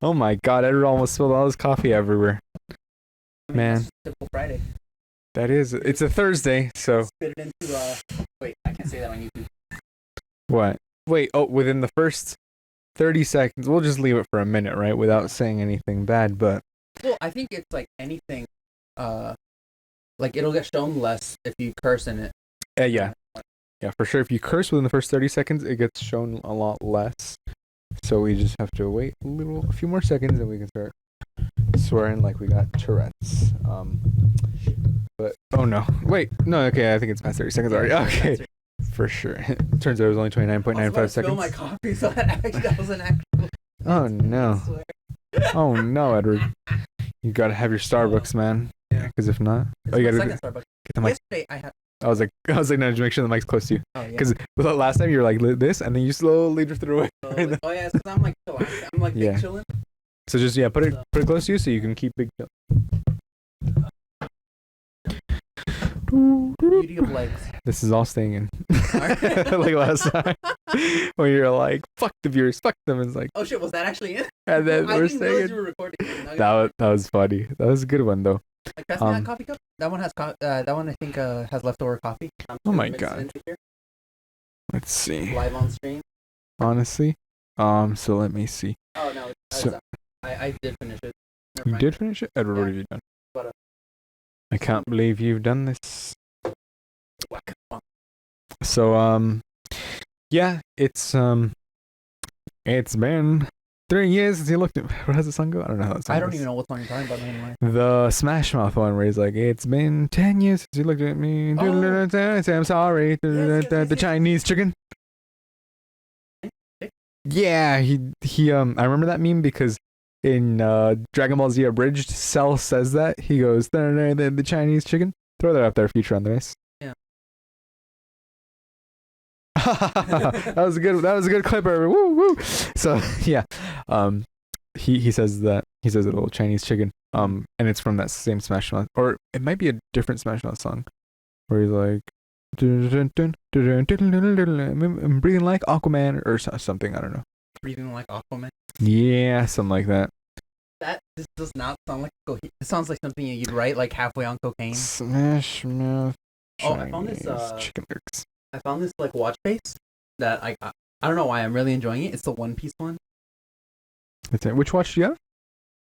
Oh my God, Edward almost spilled all his coffee everywhere. I mean, Man. that's just typical Friday. That is, it's a Thursday, so Spit it into wait, I can't say that on YouTube. what? Wait, oh, within the first 30 seconds, we'll just leave it for a minute, right? Without saying anything bad, but Well, I think it's like anything, like it'll get shown less if you curse in it. yeah. Yeah, for sure. If you curse within the first 30 seconds, it gets shown a lot less. So we just have to wait a few more seconds and we can start swearing like we got Tourette's. But oh no. Wait, no, okay, I think it's past 30 seconds already. Okay. For sure. Turns out it was only 29.95 seconds. My coffee, so that was an actual. Oh no. Oh no, Edward. You gotta have your Starbucks, man. Yeah. Because if not, It's you my gotta second Starbucks. get the mic. Yesterday I had. I was like, no, just make sure the mic's close to you. Oh yeah. Because last time you were like this, and then you slowly drifted away. Oh yeah, because I'm like chillaxing. I'm like Yeah. big chilling. So just put it close to you so you can keep big. Beauty of legs. This is all staying in. Like last time when you're like, fuck the viewers, fuck them. It's like, Oh shit, was that actually it? and then I we're didn't realize saying you were recording. that was funny. That was a good one though. Like pass me that coffee cup. That one has that one I think has leftover coffee. Oh my Mix it God. into here, Let's see. live on stream. Honestly, so let me see. Oh no, So- I did finish it. Never You mind. did finish it, Edward. What Yeah. have you done? But, I can't believe you've done this. Whack. So yeah, it's been 3 years since you looked at. How does the song go? I don't know how that song I don't goes. even know what song you're talking about anymore. The Smash Mouth one where he's like, it's been 10 years since you looked at me. Oh. Say I'm sorry. Yes, The yes. Chinese chicken. Yeah, he I remember that meme because in Dragon Ball Z Abridged, Cell says that. He goes, the Chinese chicken. Throw that up there, future on the race. Yeah. That was a good clip. Woo woo. So yeah, he says that he says a little Chinese chicken. And it's from that same Smash Mouth, or it might be a different Smash Mouth song, where he's like, I'm breathing like Aquaman or something. I don't know. Breathing like Aquaman. Yeah, something like that. This does not sound like it sounds like something you'd write like halfway on cocaine. Smash Mouth. Oh, I found this, Chinese chicken lyrics. I found this like watch face that I don't know why I'm really enjoying it. It's the One Piece one. That's it. Which watch do you have?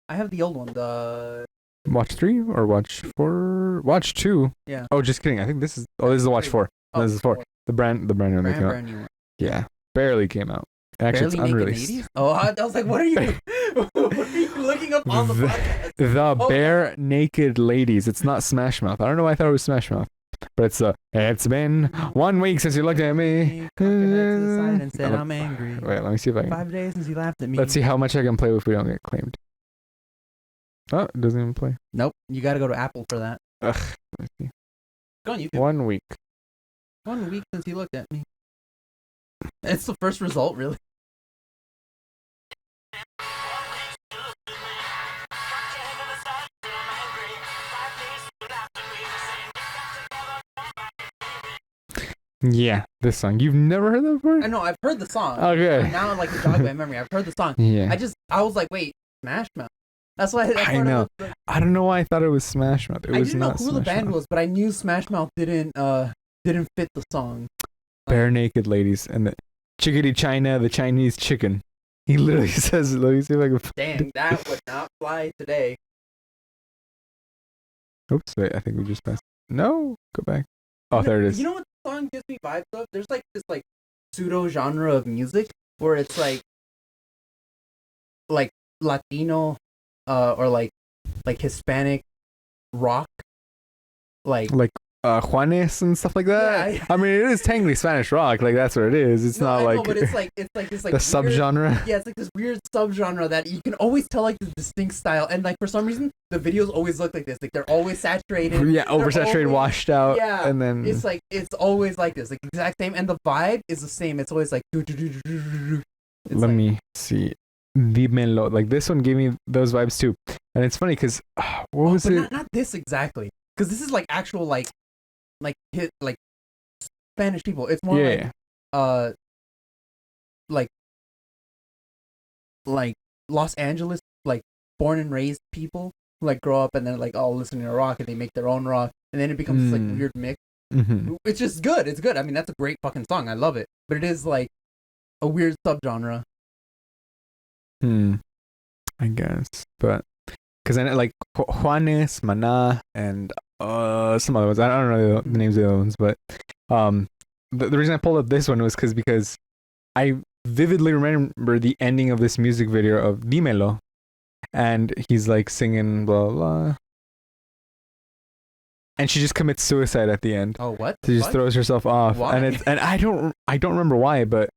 I have the old one. The Watch 3 or watch 4? Watch 2. Yeah. Oh, just kidding. I think this is. Oh, this is the watch 4. oh, This is 4. The brand new one that came out. brand new one. Yeah, barely came out. Actually, it's Barely unreleased. Naked 80s? Oh, I was like, what are you looking up on the podcast? The Bare Naked Ladies. It's not Smash Mouth. I don't know why I thought it was Smash Mouth, but it's been 1 week since you looked at me. Cocked your head to the side and said, I'm angry. Wait, let me see if I can. 5 days since you laughed at me. Let's see how much I can play if we don't get claimed. Oh, it doesn't even play. Nope, you gotta go to Apple for that. Ugh. Let me see. Go on YouTube. 1 week. 1 week since you looked at me. It's the first result, really. Yeah, this song. You've never heard that before? I know, I've heard the song. Okay. Now, like, it's jogged my memory. I've heard the song. Yeah. I was like, wait, Smash Mouth. That's why. I know. I don't know why I thought it was Smash Mouth. It I was didn't know not who Smash the band Mouth. was, but I knew Smash Mouth didn't fit the song. Bare Naked Ladies and the Chickadee China, the Chinese chicken. He literally says, let me see if I can. Dang, that would not fly today. Oops, wait, I think we just passed. No, go back. Oh, there it is. You know what the song gives me vibes of? There's like this like pseudo genre of music where it's like Latino, or like Hispanic rock, like Juanes and stuff like that. Yeah, I mean, it is technically Spanish rock. Like that's what it is. It's no, not I like know, but it's like this like the weird, subgenre. Yeah, it's like this weird subgenre that you can always tell like the distinct style, and like for some reason the videos always look like this. Like they're always saturated. Yeah, oversaturated, always, washed out. Yeah, and then it's always like this, like exact same, and the vibe is the same. It's always like It's let like, me see. Dímelo. Like this one gave me those vibes too. And it's funny because what was but it? not this exactly, because this is like actual like hit like Spanish people. It's more Yeah. like Los Angeles, like born and raised people who like grow up and then like all listening to rock and they make their own rock and then it becomes this, like weird mix. Mm-hmm. It's just good. It's good. I mean, that's a great fucking song. I love it. But it is like a weird subgenre. I guess, but because I know, like Juanes, Mana, and some other ones. I don't know the names of the other ones, but the reason I pulled up this one was because I vividly remember the ending of this music video of Dímelo, and he's like singing blah blah, and she just commits suicide at the end. Oh, what? She just throws herself off, Why? and I don't remember why, but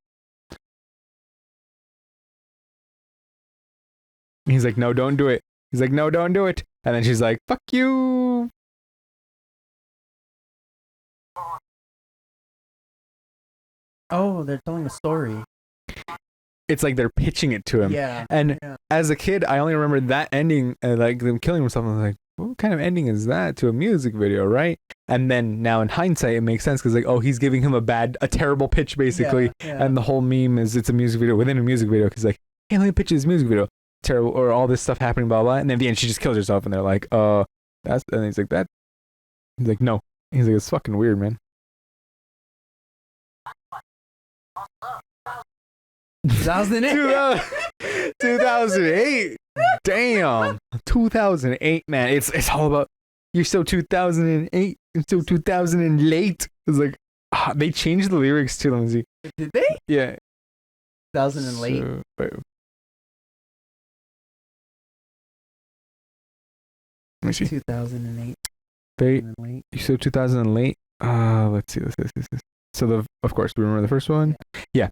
he's like, no, don't do it. He's like, no, don't do it, and then she's like, fuck you. Oh, they're telling a story. It's like they're pitching it to him. Yeah. And as a kid, I only remember that ending, like them killing himself. I was like, what kind of ending is that to a music video, right? And then now in hindsight, it makes sense because like, oh, he's giving him a terrible pitch basically. Yeah. And the whole meme is it's a music video within a music video because like, hey, let me pitch this music video. Terrible, or all this stuff happening, blah, blah. And then at the end, she just kills herself. And they're like, that's, and he's like, that. He's like, no. He's like, it's fucking weird, man. 2008. 2008. Damn. 2008, man. It's all about you're so 2008. You're so 2000 and late. It's like they changed the lyrics to them. Did they? Yeah. 2000 and late. Wait. Let me see. 2008. Wait. And late. You so 2000 and late. Let's see. This. So of course we remember the first one. Yeah.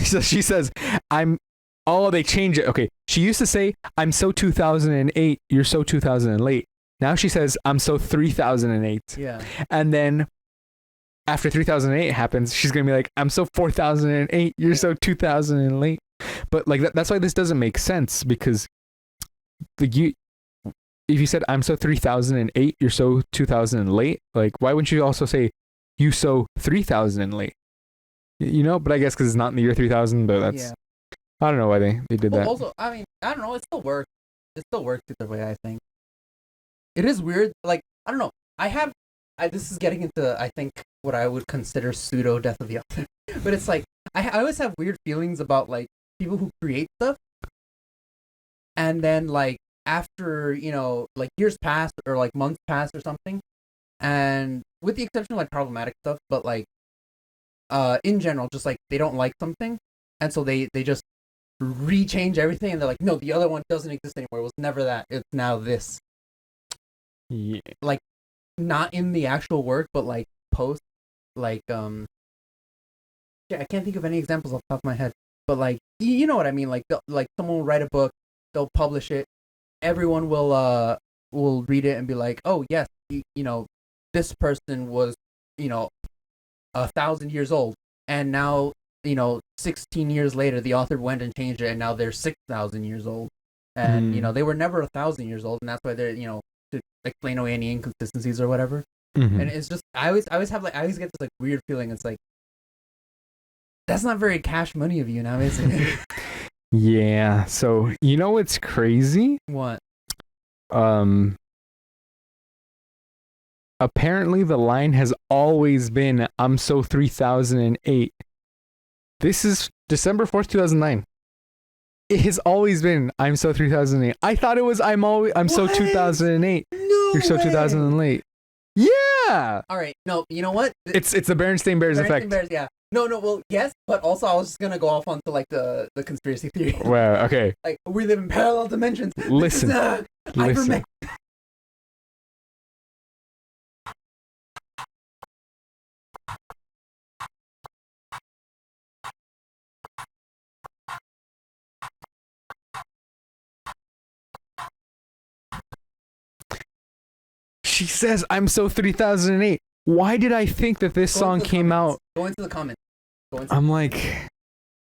So she says, they change it. Okay. She used to say, I'm so 2008. You're so 2000 and late. Now she says, I'm so 3008. Yeah. And then after 3008 happens, she's going to be like, I'm so 4008. You're so 2000 and late. But like that's why this doesn't make sense because if you said, I'm so 3008, you're so 2000 and late. Like, why wouldn't you also say, you so 3000 and late? You know, but I guess because it's not in the year 3000, but that's, I don't know why they did that. Also, I mean, I don't know, it still works. It still works either way, I think. It is weird, like, I don't know, this is getting into, I think, what I would consider pseudo death of the author. But it's like, I always have weird feelings about, like, people who create stuff, and then, like, after, you know, like, years pass, or, like, months pass or something, and with the exception of, like, problematic stuff, but, like, in general, just like they don't like something, and so they just rechange everything, and they're like, no, the other one doesn't exist anymore. It was never that. It's now this. Yeah. Like, not in the actual work, but like post, like I can't think of any examples off the top of my head, but like you know what I mean. Like someone will write a book, they'll publish it, everyone will read it and be like, oh yes, you know, this person was, you know, 1,000 years old, and now, you know, 16 years later the author went and changed it, and now they're 6,000 years old, and you know, they were never 1,000 years old, and that's why they're, you know, to explain away any inconsistencies or whatever. And it's just I always get this like weird feeling. It's like, that's not very cash money of you now, is it? Yeah. So you know what's crazy? What? Apparently the line has always been, I'm so 3008. This is December 4th, 2009. It has always been, I'm so 3008. I thought it was, I'm so 2008. No, you're so way. 2000 and late. Yeah. All right. No, you know what? It's the Berenstain Bears effect. Bears, yeah. No. Well, yes, but also I was just gonna go off onto like the conspiracy theory. Well, okay. Like, we live in parallel dimensions. Listen. Listen. She says, I'm so 3008. Why did I think that this song came out? Go into the comments. I'm like...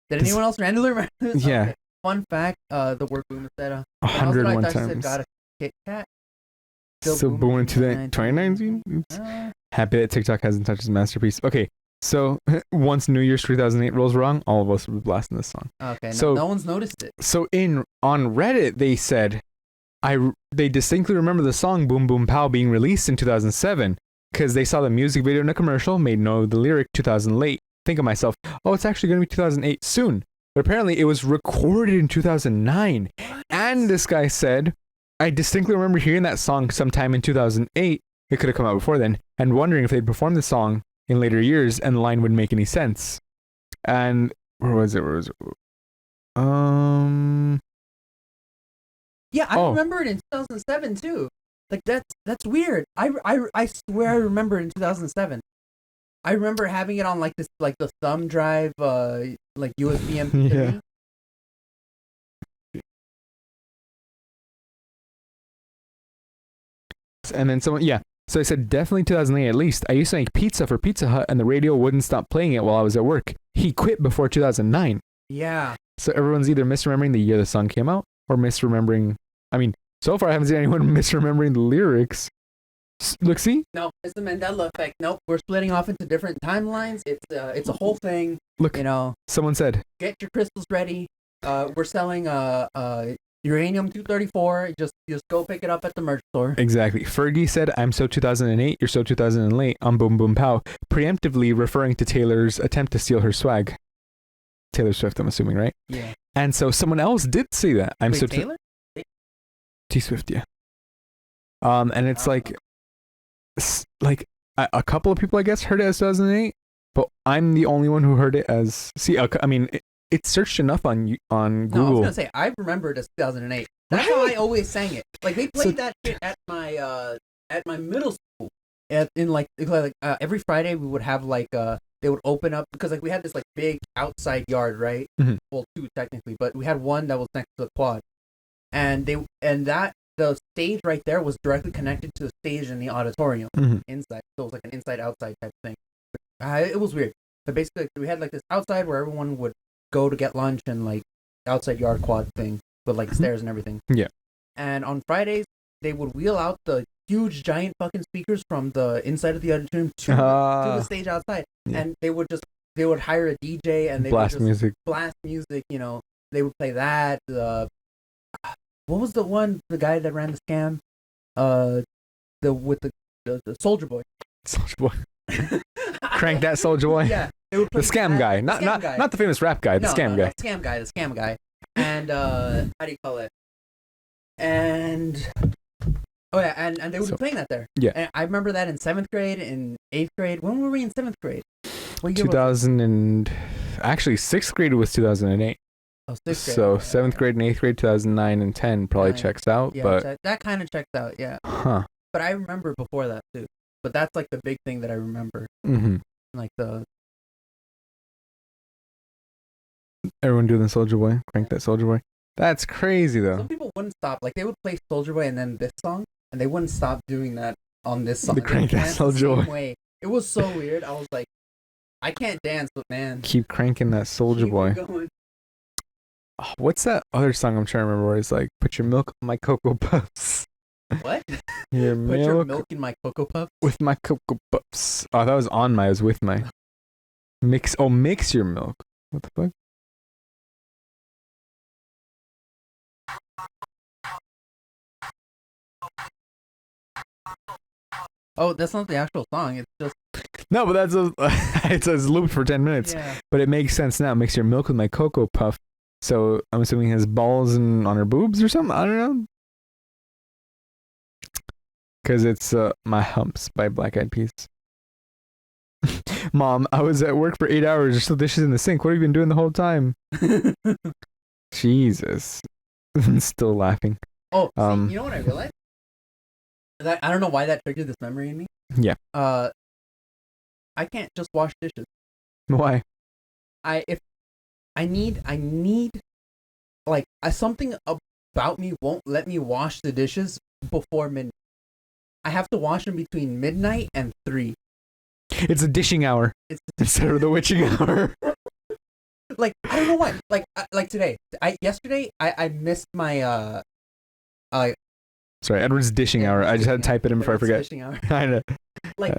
Did anyone else randomly write this? Yeah. Okay. Fun fact, the word boom is said 101 times. Got a Kit Kat. Still booming to that 2019? Oops. Happy that TikTok hasn't touched his masterpiece. Okay, So once New Year's 2008 rolls around, all of us will be blasting this song. Okay, So- no one's noticed it. So on Reddit they said, they distinctly remember the song "Boom Boom Pow" being released in 2007 because they saw the music video in a commercial, made note of the lyric 2000 late. Think of myself, oh, it's actually going to be 2008 soon. But apparently it was recorded in 2009. And this guy said, I distinctly remember hearing that song sometime in 2008. It could have come out before then, and wondering if they'd performed the song in later years and the line would make any sense. And where was it? Yeah, I Oh. remember it in 2007 too. Like that's weird. I swear I remember it in 2007. I remember having it on like this like the thumb drive like USB MP3. Yeah. And then someone, yeah. So I said, definitely 2008 at least. I used to make pizza for Pizza Hut and the radio wouldn't stop playing it while I was at work. He quit before 2009. Yeah. So everyone's either misremembering the year the song came out or misremembering. I mean, so far I haven't seen anyone misremembering the lyrics. Look, see? No, it's the Mandela effect. Nope, we're splitting off into different timelines. It's a whole thing. Look, You know, someone said, get your crystals ready. We're selling uranium-234. Just go pick it up at the merch store. exactly. Fergie said, I'm so 2008, you're so 2008 on Boom Boom Pow, preemptively referring to Taylor's attempt to steal her swag. Taylor Swift, I'm assuming, right? Yeah. And so someone else did say that. I'm Wait, so Taylor? T Swift, yeah. And it's like a couple of people, I guess, heard it as 2008, but I'm the only one who heard it as. See, I mean, it's searched enough on No, I was Google. gonna say I remember it as 2008. That's how I always sang it. Like they played that shit at my middle school. Every Friday we would have they would open up because like we had this like big outside yard, right? Mhm. Well, two technically, but we had one that was next to the quad, and the stage right there was directly connected to the stage in the auditorium Mhm. inside. So it was like an inside outside type thing. It was weird. But basically, we had like this outside where everyone would go to get lunch and like outside yard quad thing with like stairs and everything. Yeah. And on Fridays, they would wheel out the huge giant fucking speakers from the inside of the auditorium to the stage outside, Yeah. and they would hire a DJ and they Blast would just music. blast music. You know, they would play that. What was the guy that ran the scam? The Soldier Boy. Soldier Boy. Crank that Soldier Boy. Yeah, they would The play scam that. guy, The not scam not guy. not the famous rap guy, the scam guy. The scam guy. And how do you call it? And oh yeah, and they would be playing that there. Yeah. And I remember that in 7th grade, in 8th grade. When were we in 7th grade? What year was it? 2000 and actually 6th grade was 2008. Oh, 6th grade. So okay. 7th grade and 8th grade 2009 and 10 probably 9. checks out, Yeah, but that kind of checks out. Yeah, huh. but I remember before that too. But that's like the big thing that I remember. Mhm. Like the Everyone doing the Soldier Boy. Crank that Soldier Boy. That's crazy though. some people wouldn't stop. Like they would play Soldier Boy and then this song, and they wouldn't stop doing that on this song. The They Crank That danced the Soulja same Boy. way. It was so weird. I was like, I can't dance, but man, Keep cranking that Soldier keep Boy. it going. Oh, what's that other song I'm trying to remember where it's like, put your milk on my Cocoa Puffs. What? Your Put milk, your milk in my Cocoa Puff. with my Cocoa Puffs. Oh, that was on my, it was with my. Mix your milk. What the fuck? Oh, that's not the actual song. It's just No, but that's it's looped for 10 minutes. yeah. But it makes sense now. Mix your milk with my Cocoa Puff. So I'm assuming it has balls on her boobs or something. I don't know. Because it's My Humps by Black Eyed Peas. Mom, I was at work for 8 hours. There's still dishes in the sink. What have you been doing the whole time? Jesus. Still laughing. Oh, see, Um, you know what I realized? That I don't know why that triggered this memory in me. Yeah. I can't just wash dishes. Why? I need like something about me won't let me wash the dishes before midnight. I have to wash them between midnight and 3. It's a dishing hour It's instead of the witching hour. like I don't know why. Like today. Yesterday I missed my Sorry, Edward's dishing hour. I just had to type it in before I it's forget. fishing hour. I know. Like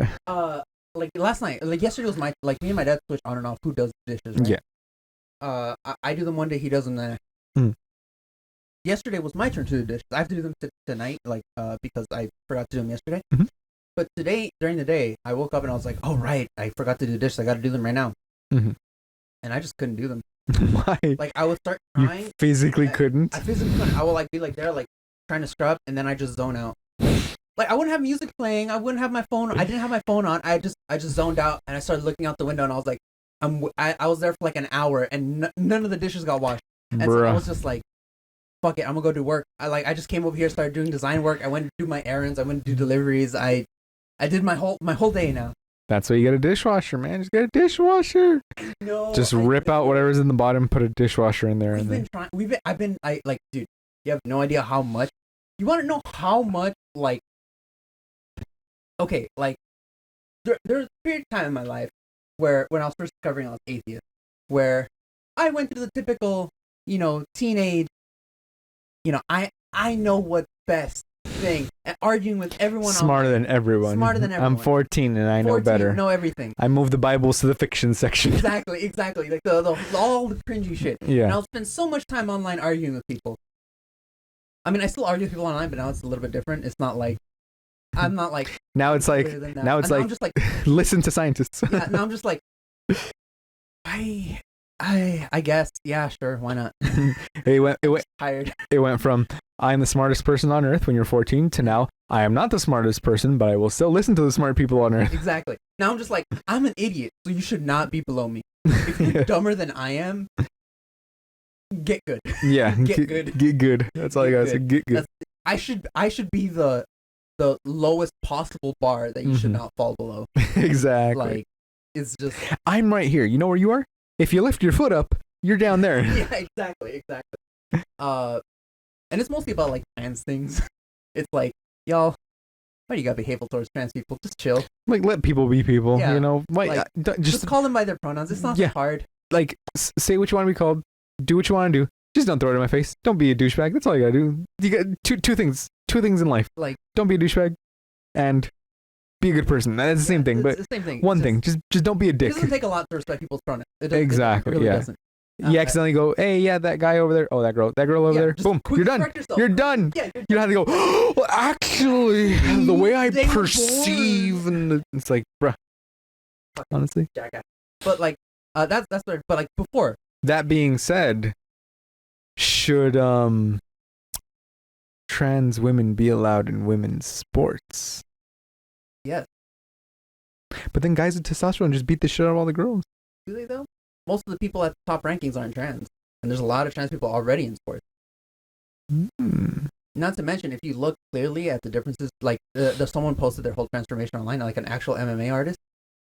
like last night, like yesterday was my like me and my dad switch on and off who does the dishes, right? Yeah. I do them one day, he does them the next. Mm. Yesterday was my turn to do dishes. I have to do them tonight, like because I forgot to do them yesterday. Mhm. But today during the day, I woke up and I was like, oh right, I forgot to do dishes. I got to do them right now, Mhm. and I just couldn't do them. Why? Like I would start You trying. physically I couldn't. physically couldn't. I will like be like there, like trying to scrub, and then I just zone out. Like I wouldn't have music playing. I wouldn't have my phone. I didn't have my phone on. I just zoned out, and I started looking out the window, and I was like, I was there for like an hour, and none of the dishes got washed, and so I Bruh. was just like, fuck it, I'm gonna go do work. I just came over here, started doing design work. I went to do my errands. I went to do deliveries. I did my whole day now. That's why you get a dishwasher, man. Just get a dishwasher. No, Just rip out whatever's in the bottom, put a dishwasher in there, We've and been then trying. Like, dude, you have no idea how much. You want to know how much, like, okay, like, there's a period of time in my life where, when I was first discovering I was atheist, where I went through the typical, teenage, I know what's best thing, and arguing with everyone smarter else. than everyone. Smarter than I'm everyone. 14 and I know 14, better. know everything. I move the Bibles to the fiction section. Exactly. Like the all the cringy shit. Yeah. And I'll spend so much time online arguing with people. I mean, I still argue with people online, but now it's a little bit different. It's not like I'm not like Now it's like better than that. now it's And like I'm just like listen to scientists. yeah. Now I'm just like I guess yeah, sure, why not? it Tired. went from I'm the smartest person on earth when you're 14 to now I am not the smartest person, but I will still listen to the smart people on earth. Exactly. Now I'm just like I'm an idiot, so you should not be below me. If you're Yeah. dumber than I am, get good. Yeah, Get good. Get good. That's all I Get gotta say. good. Get good. I should be the lowest possible bar that you should Mhm. not fall below. Exactly. Like it's just I'm right here. You know where you are? If you lift your foot up, you're down there. yeah, exactly. And it's mostly about like trans things. It's like, y'all, why do you gotta be hateful towards trans people? Just chill. Like let people be people. Yeah, You know, why, like, just Just call them by their pronouns. It's not Yeah. so hard. like say what you want to be called. Do what you want to do. Just don't throw it in my face. Don't be a douchebag. That's all you gotta do. You got two things. Two things in life. Like Don't be a douchebag, and be a good person. That's the same thing. It's But the same thing. one It's thing, just don't be a It dick. doesn't take a lot to respect people's pronouns. Exactly, It really yeah. doesn't. You accidentally go, hey, yeah, that guy over there. Oh, that girl over Yeah, there. just Boom, quickly you're done. correct yourself. You're done. Yeah, You don't have to go. Well, actually, the way I They were perceive, and it's like, bruh. Honestly, jackass. But like, that's but like before. that being said, should trans women be allowed in women's sports? Yes. But then guys with testosterone just beat the shit out of all the girls. Do they though? Most of the people at the top rankings aren't trans, and there's a lot of trans people already in sports. Hmm. Not to mention, if you look clearly at the differences, like someone posted their whole transformation online, like an actual MMA artist,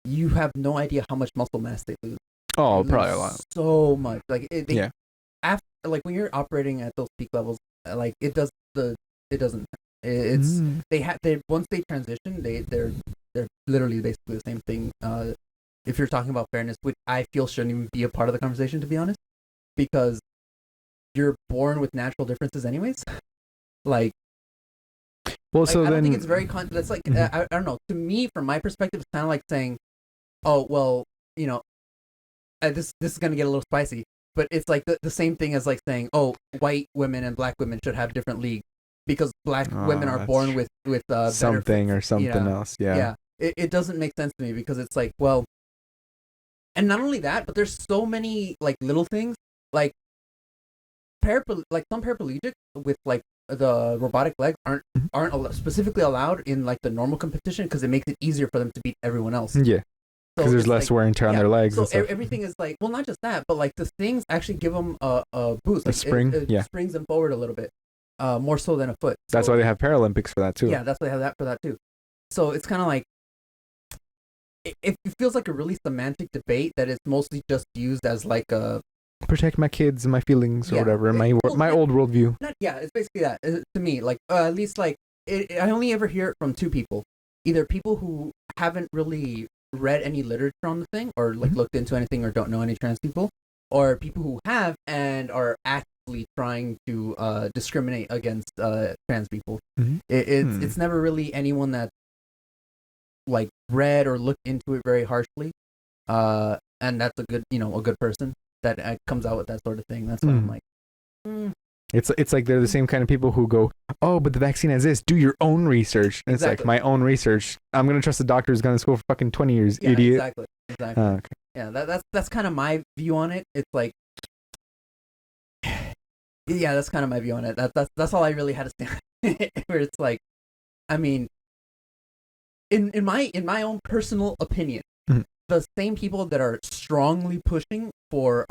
you have no idea how much muscle mass they lose. Oh, They probably a lose lot. So much. Like Yeah. After, like when you're operating at those peak levels, like it doesn't. It's Mm. they once they transition, they're literally basically the same thing. If you're talking about fairness, which I feel shouldn't even be a part of the conversation, to be honest, because you're born with natural differences anyways. Like, Well, so I don't then think it's very that's like Mhm. I don't know. To me, from my perspective, it's kind of like saying, "Oh, well, this is gonna get a little spicy," but it's like the same thing as like saying, "Oh, white women and black women should have different leagues because black women are that's born with better something or something else. Yeah. It doesn't make sense to me because it's like, well, and not only that, but there's so many like little things like some paraplegics with like the robotic legs aren't specifically allowed in like the normal competition because it makes it easier for them to beat everyone else. Yeah. So Because there's it's less like, wear and tear on yeah, their legs so and stuff. everything is like, well, not just that, but like the things actually give them a boost. A Like, spring? it Yeah. springs them forward a little bit, more so than a foot. That's So- why they have Paralympics for that too. yeah, that's why they have that for that too. So it's kind of like it feels like a really semantic debate that is mostly just used as like a Protect my kids and my feelings or Yeah. whatever. And my Well, my old worldview. not yeah, it's basically that to me. Like at least like I only ever hear it from two people, either people who haven't really read any literature on the thing or like Mhm. looked into anything or don't know any trans people, or people who have and are actively trying to discriminate against trans people. Mhm. It's never really anyone that like read or looked into it very harshly, and that's a good person that comes out with that sort of thing. That's why I'm like, It's like they're the same kind of people who go, oh, but the vaccine has this. Do your own research. And it's like, Exactly. my own research. I'm gonna trust a doctor who's gone to school for fucking 20 years, yeah, idiot. exactly. Okay. Yeah, that's kind of my view on it. It's like, yeah, that's kind of my view on it. That's all I really had to say. Where it's like, I mean, in my own personal opinion, Mhm. the same people that are strongly pushing for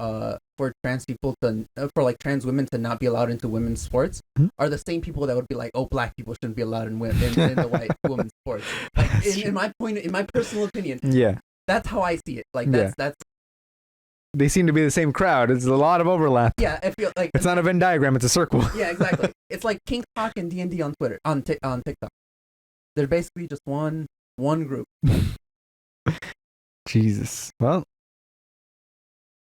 trans people to for like trans women to not be allowed into women's sports Mhm. are the same people that would be like, oh, black people shouldn't be allowed in the white women's sports. Like, That's in my personal opinion, Yeah. that's how I see it. Like Yeah. that's They seem to be the same crowd. It's a lot of overlap. yeah. I feel like It's not a Venn diagram. It's a circle. yeah, exactly. It's like King Talk and D&D on Twitter on TikTok. They're basically just one group. Jesus. Well.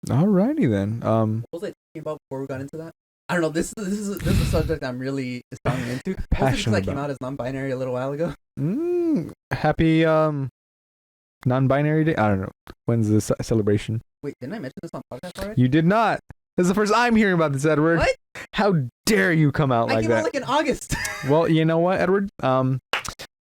Alrighty then. What was I talking about before we got into that? I don't know. This is a subject I'm really strongly into. Mostly because Passionate I came about. out as non-binary a little while ago. Happy non-binary day. I don't know. When's the celebration? Wait, didn't I mention this on podcast already? You did not. This is the first I'm hearing about this, Edward. What? How dare you come out I like came that? out like in August. Well, you know what, Edward?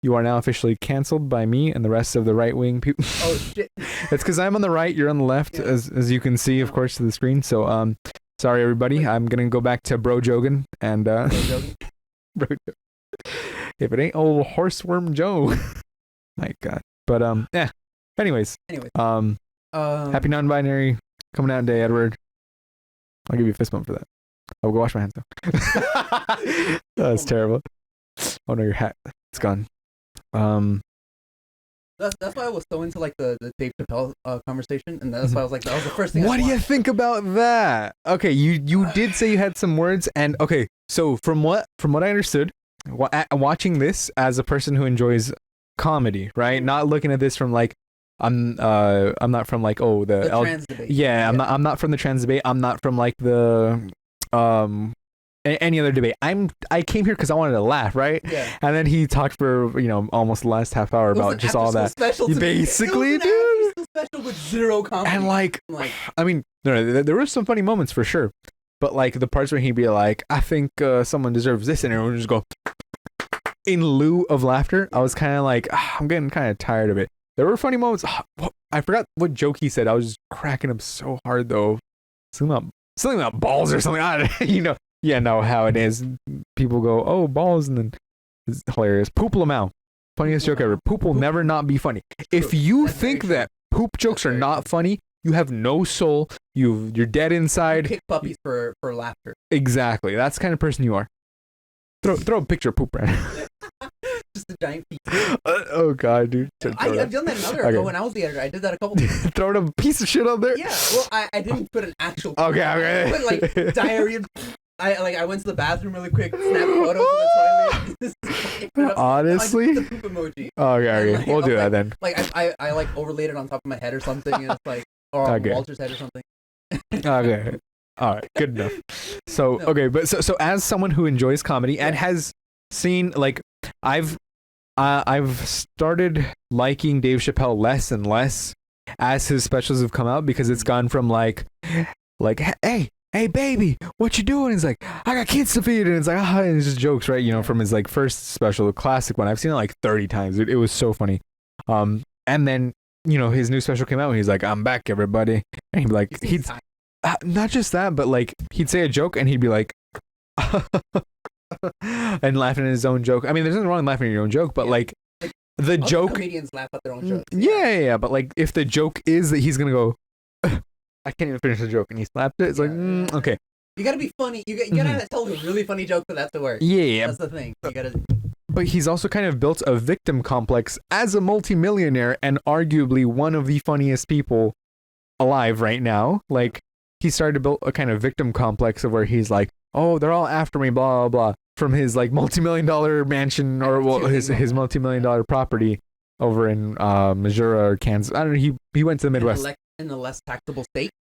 You are now officially canceled by me and the rest of the right-wing people. Oh shit. It's because I'm on the right, you're on the left, Yeah. as you can see, of course, to the screen. So, sorry everybody. I'm gonna go back to Bro Jogan and No joking. Bro Jogan. If it ain't old Horseworm Joe, my God. But yeah. Anyways, happy non-binary coming out day, Edward. I'll give you a fist bump for that. I'll go wash my hands though. That's terrible. Oh no, your hat. It's gone. That's why I was so into like the Dave Chappelle conversation, and that's why I was like, that was the first thing. What I do you watched. think about that? Okay, you did say you had some words, and okay, so from what I understood, watching this as a person who enjoys comedy, right? Not looking at this from like I'm not from like The trans debate. yeah, I'm not from the trans debate. I'm not from like the any other debate. I came here because I wanted to laugh, right? Yeah. And then he talked for almost the last half hour It was about an just all after-school that. Special to me. Basically, It was an dude. after-school special with zero comedy. And like, Like, I mean, no, there were some funny moments for sure, but like the parts where he'd be like, "I think someone deserves this," and everyone would just go in lieu of laughter. I was kind of like, I'm getting kind of tired of it. There were funny moments. I forgot what joke he said. I was just cracking up so hard though. Something about balls or something. I don't, Yeah, no, how it is. People go, "Oh, balls," and then it's hilarious. Poop Lamau. Funniest joke ever. Poop will never not be funny. If you That's very think true. that poop jokes are very not funny, you have no soul. You're dead inside. kick puppies for laughter. Exactly. That's the kind of person you are. Throw a picture of poop right now. Just a giant piece. Oh god, dude. I've done that another Okay. ago when I was the editor. I did that a couple times. Throw a piece of shit up there. Yeah. Well, I didn't put an actual. Okay, I okay. put like diarrhea. I went to the bathroom really quick, snapped photos of the toilet. Honestly? I did the poop emoji. Okay. Like, We'll do like- that then. Like I like overlaid it on top of my head or something, and it's like or on Okay. Walter's head or something. Okay. All right. Good enough. So No. okay, but so as someone who enjoys comedy and Yeah. has seen like I've started liking Dave Chappelle less and less as his specials have come out because it's gone from like hey baby, what you doing? He's like, I got kids to feed, and it's like and it's just jokes, right? From his like first special, the classic one. I've seen it like 30 times. It was so funny. And then his new special came out and he's like, I'm back, everybody, and he'd be like, he'd not just that, but like he'd say a joke and he'd be like and laughing at his own joke. I mean, there's nothing wrong with laughing at your own joke, but Yeah. like Like, the Other joke, comedians laugh at their own jokes. yeah, but like if the joke is that he's gonna go, I can't even finish the joke, and he slapped it. It's like, Yeah. okay, You gotta be funny. You gotta tell a really funny joke for that to work. yeah, That's the thing. You gotta. but he's also kind of built a victim complex as a multimillionaire and arguably one of the funniest people alive right now. Like he started to build a kind of victim complex of where he's like, oh, they're all after me, blah blah blah, from his like multi-million-dollar mansion or his multi-million-dollar property over in Missouri or Kansas. I don't know. He went to the Midwest. In a less taxable state.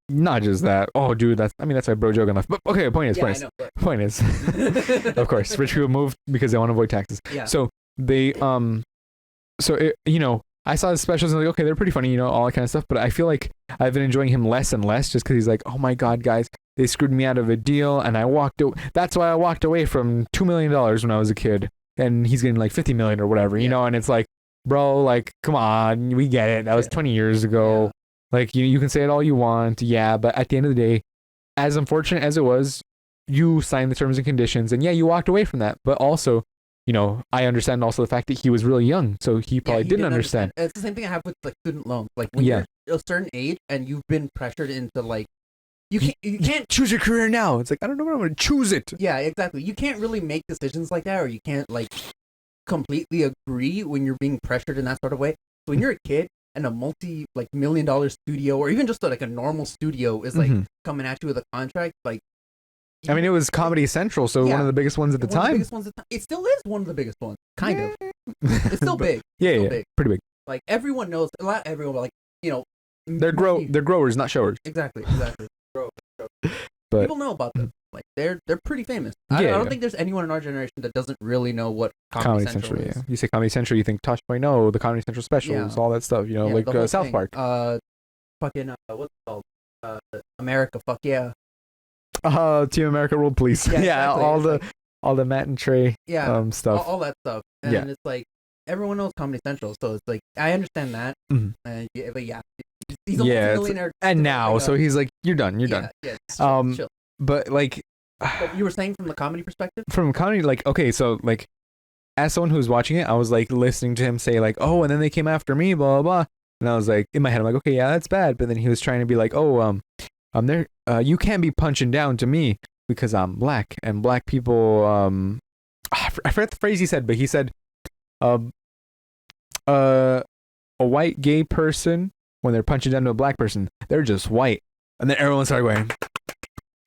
Not just that. Oh, dude, that's why Bro Jogan left. But okay, point is, Yeah, I know. But... point is, of course, rich people move because they want to avoid taxes. Yeah. So they so I saw his specials and like, okay, they're pretty funny, all that kind of stuff. But I feel like I've been enjoying him less and less just because he's like, oh my god, guys, they screwed me out of a deal, and that's why I walked away from $2 million when I was a kid, and he's getting like 50 million or whatever, and it's like, bro, like, come on, we get it. That was 20 years ago. Yeah. Like, you can say it all you want, yeah, but at the end of the day, as unfortunate as it was, you signed the terms and conditions, and yeah, you walked away from that. But also, I understand also the fact that he was really young, so he probably didn't understand. It's the same thing I have with like student loans. Like when you're a certain age and you've been pressured into like, you can't choose your career now. It's like, I don't know what I'm going to choose it. Yeah, exactly. You can't really make decisions like that, or you can't like completely agree when you're being pressured in that sort of way. So when you're a kid and a multi-million-dollar studio, or even just like a normal studio is like coming at you with a contract, like, I mean, it was Comedy Central, so one of the biggest ones at the time. It still is one of the biggest ones, kind of. It's still big. Big. Pretty big. Like everyone knows, not everyone, but like they're growers, not showers. Exactly. But people know about them. Like they're pretty famous. I don't think there's anyone in our generation that doesn't really know what Comedy Central is. Yeah. You say Comedy Central, you think Tosh Point, no, the Comedy Central specials, all that stuff. Like South Park. Fucking what's it called? America. Fuck yeah. Team America World Police. Yeah, exactly. all the Matt and Trey stuff. All that stuff. And it's like everyone knows Comedy Central, so it's like I understand that. But yeah, he's a millionaire. And now, so he's like, you're done. Yeah, chill. But like, but you were saying from the comedy perspective. From comedy, like, okay, so like, as someone who's watching it, I was like listening to him say like, oh, and then they came after me, blah blah blah, and I was like, in my head, I'm like, okay, yeah, that's bad. But then he was trying to be like, oh, I'm there. You can't be punching down to me because I'm black, and black people. I forget the phrase he said, but he said, a white gay person when they're punching down to a black person, they're just white, and then everyone started going,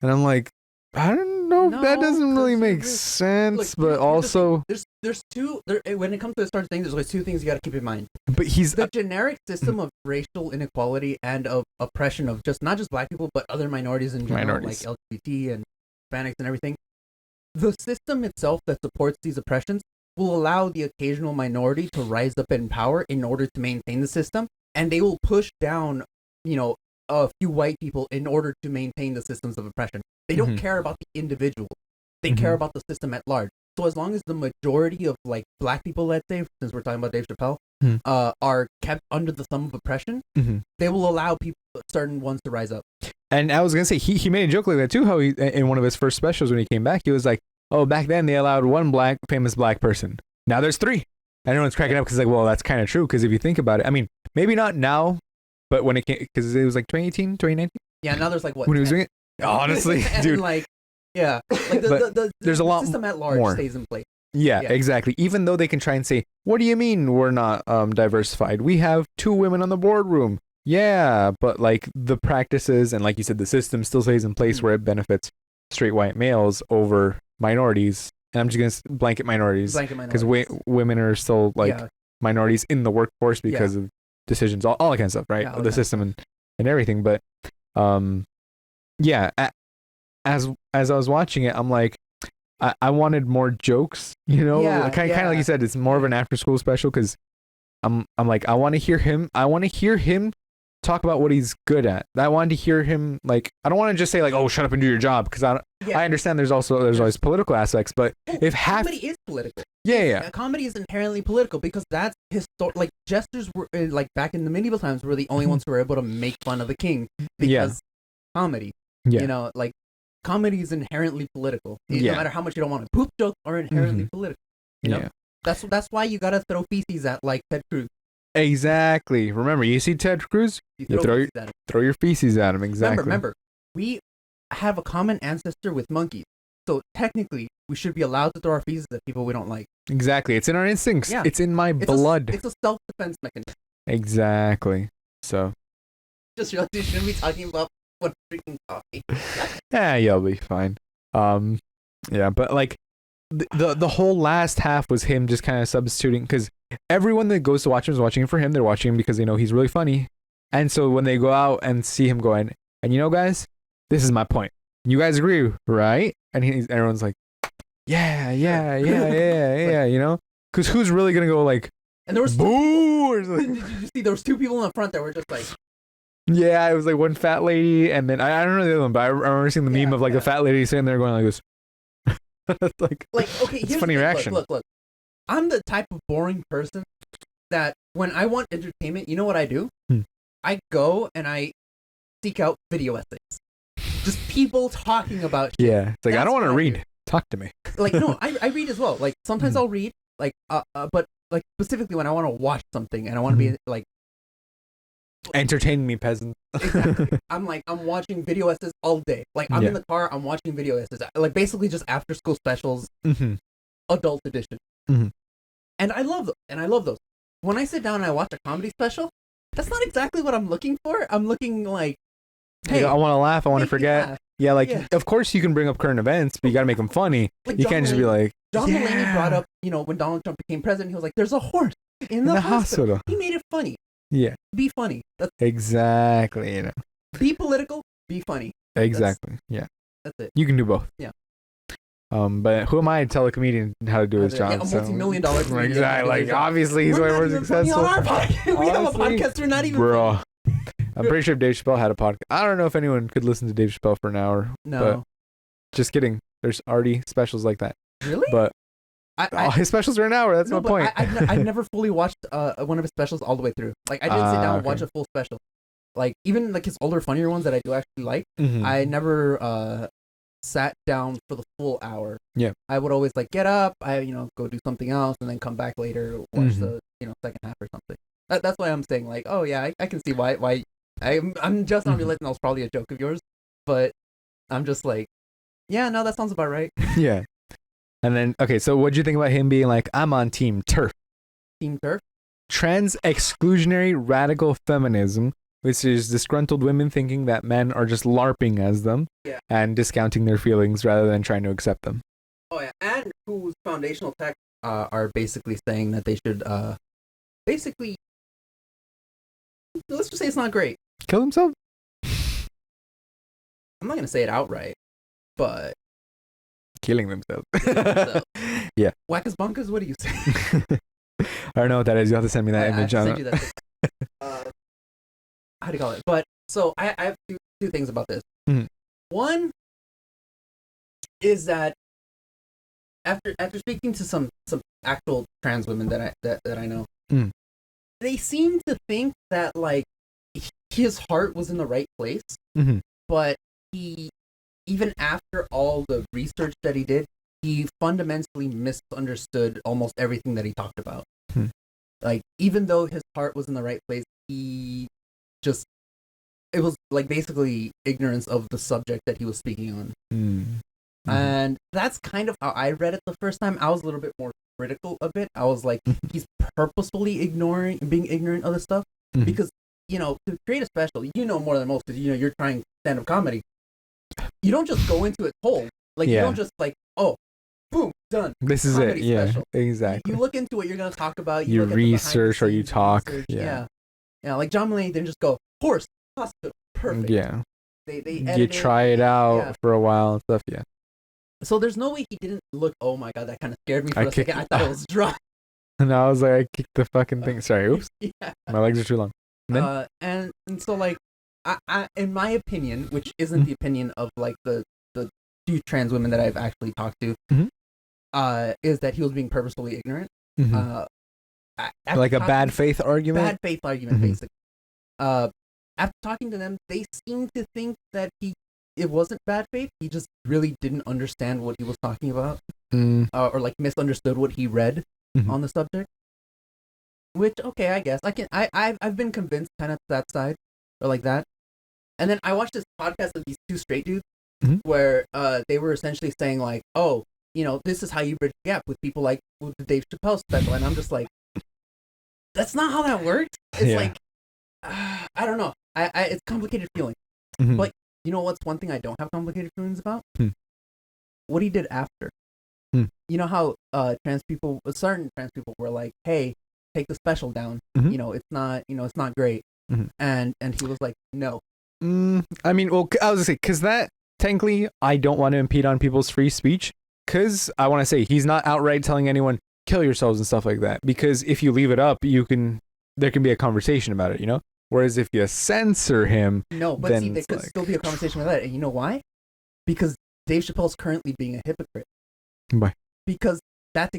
and I'm like, I don't know, that doesn't really make sense, but also there's two. When it comes to certain things, there's like two things you got to keep in mind. But he's the generic system of racial inequality and of oppression of not just black people but other minorities in general, like LGBT and Hispanics and everything. The system itself that supports these oppressions will allow the occasional minority to rise up in power in order to maintain the system, and they will push down, a few white people in order to maintain the systems of oppression. They don't care about the individual. They care about the system at large. So as long as the majority of like black people, let's say, since we're talking about Dave Chappelle, are kept under the thumb of oppression, they will allow certain ones to rise up. And I was gonna say he made a joke like that too. How he in one of his first specials when he came back, he was like, "Oh, back then they allowed one famous black person. Now there's 3." And everyone's cracking up because like, well, that's kind of true. Because if you think about it, I mean, maybe not now, but when it came, because it was like 2018, 2019. Yeah, now there's like what? When he was doing it, honestly, dude. Like, yeah, like there's a lot system at large more. stays in place. Yeah, exactly. Even though they can try and say, "What do you mean we're not diversified? We have 2 women on the boardroom." Yeah, but like the practices and like you said, the system still stays in place where it benefits straight white males over minorities. And I'm just gonna blanket minorities because women are still like minorities in the workforce because of decisions, all that kind of stuff, right? The system and everything. But as I was watching it, I'm like, I wanted more jokes, kind of like you said, it's more of an after school special because I'm like, I want to hear him talk about what he's good at. I wanted to hear him, like, I don't want to just say like, oh, shut up and do your job, because I understand there's always political aspects, but if comedy is political. Yeah. Comedy is inherently political because that's like jesters were like back in the medieval times were the only ones who were able to make fun of the king because comedy. Like comedy is inherently political. No matter how much you don't want to. Poop jokes are inherently political. That's why you gotta throw feces at like Ted Cruz. Exactly. Remember, you see Ted Cruz, you throw your feces at him. Exactly. Remember, we have a common ancestor with monkeys, so technically we should be allowed to throw our feces at people we don't like. Exactly. It's in our instincts. Yeah. It's in my blood. It's a self-defense mechanism. Exactly. So. Just realized you shouldn't be talking about what drinking coffee. Yeah, you'll be fine. Yeah, but like the whole last half was him just kind of substituting because everyone that goes to watch him is watching him for him. They're watching him because they know he's really funny. And so when they go out and see him going, and guys, this is my point. You guys agree, right? And everyone's like, yeah, because who's really going to go like, And there was boo or did something. you see there was two people in the front that were just like, Yeah, it was like one fat lady, and then I don't know the other one, but I remember seeing the meme Yeah, of like yeah. the fat lady sitting there going like this. It's like okay, it's here's funny the thing. reaction. Look. I'm the type of boring person that when I want entertainment, you know what I do? I go and I seek out video essays. Just people talking about shit. Yeah, it's like I That's don't want to what I read. do. Talk to me. Like, no, I read as well. Like, sometimes I'll read, like, but like specifically when I want to watch something and I want to be like, Entertain me, peasant. exactly. I'm watching video essays all day. Like, I'm in the car, I'm watching video essays. Like, basically just after school specials, adult edition. And I love those. When I sit down and I watch a comedy special, that's not exactly what I'm looking for. I'm looking like, hey, I want to laugh. I want to make me forget. laugh. Yeah, like Yeah. of course you can bring up current events, but you got to make them funny. Like You John can't just be Mulaney- like John yeah. Mulaney brought up, when Donald Trump became president, he was like, "There's a horse in the hospital." He made it funny. Yeah, Be funny. That's exactly. You know, be political. Be funny. exactly. Yeah, That's it. you can do both. Yeah. But who am I to tell a comedian how to do his job? A multi-million-dollar comedian Exactly. how to do Like his job. obviously he's We're way not more even funny successful. on our podcast. We have a Honestly, podcast. We're not even Bro, I'm pretty sure if Dave Chappelle had a podcast. I don't know if anyone could listen to Dave Chappelle for an hour. No. But just kidding. There's already specials like that. Really? But I his specials are an hour. That's no, my but point. I've never fully watched one of his specials all the way through. Like, I didn't sit down and watch okay. a full special. Like, even like his older, funnier ones that I do actually like, Mhm. I never sat down for the full hour. Yeah. I would always like get up, go do something else, and then come back later, watch Mhm. the second half or something. That's why I'm saying like, oh yeah, I can see why I'm just not Mhm. realizing that was probably a joke of yours, but I'm just like, yeah, no, that sounds about right. Yeah. And then okay, so what'd you think about him being like, I'm on team TERF, Team Turf. trans exclusionary radical feminism, which is disgruntled women thinking that men are just LARPing as them Yeah. and discounting their feelings rather than trying to accept them. Oh yeah, and whose foundational texts are basically saying that they should basically, let's just say it's not great. Kill himself? I'm not gonna say it outright, but Killing themselves. themselves. Yeah. Wackas bunkas, what do you say? I don't know what that is. You have to send me that I image. have to on send you that. How do you call it? But so I have two things about this. Mhm. One is that after speaking to some actual trans women that I know, Mm. they seem to think that like his heart was in the right place, Mhm. but he, even after all the research that he did, he fundamentally misunderstood almost everything that he talked about. Hmm. Like, even though his heart was in the right place, it was like basically ignorance of the subject that he was speaking on. Mm. And that's kind of how I read it the first time. I was a little bit more critical of it. I was like, he's purposefully being ignorant of the stuff. Mhm. Because, to create a special, more than most, because, you're trying stand-up comedy. You don't just go into it cold. Like, you Yeah. don't just like, oh, boom, done. This is it. Comedy Yeah, special. exactly. You look into what you're going to talk about. You look at the research or you behind-the-scenes talk, research. yeah. Yeah, like John Mulaney didn't just go, horse, hospital, perfect. Yeah. They You edited, try it out yeah. for a while and stuff. Yeah. So there's no way he didn't look, oh my god, that kind of scared me for I a second. I thought it was dry. And I was like, I kicked the fucking thing. Sorry. Oops. Yeah. My legs are too long. And then? And so like, I in my opinion, which isn't the opinion of like the few trans women that I've actually talked to, Mhm. Is that he was being purposefully ignorant. Mhm. After Like a talking- bad faith argument? bad faith argument, Mhm. basically. After talking to them, they seem to think that it wasn't bad faith. He just really didn't understand what he was talking about, Mm. or like misunderstood what he read Mhm. on the subject. Which, okay, I guess I've been convinced kind of that side or like that. And then I watched this podcast of these two straight dudes Mhm. where they were essentially saying like, oh, this is how you bridge the gap with people like with the Dave Chappelle special, and I'm just like, that's not how that worked. It's Yeah. like, I don't know. I it's complicated feeling. Mhm. But you know what's one thing I don't have complicated feelings about? Hmm. What he did after. Hmm. You know how certain trans people were like, hey, take the special down. Mhm. It's not great. Mhm. And he was like, no. I mean, well, I was gonna say, because that technically, I don't want to impede on people's free speech. Because I want to say he's not outright telling anyone kill yourselves and stuff like that. Because if you leave it up, there can be a conversation about it, you know? Whereas if you censor him, No, but then see, there it's could like- still be a conversation with that. And you know why? Because Dave Chappelle's currently being a hypocrite. Why? Because the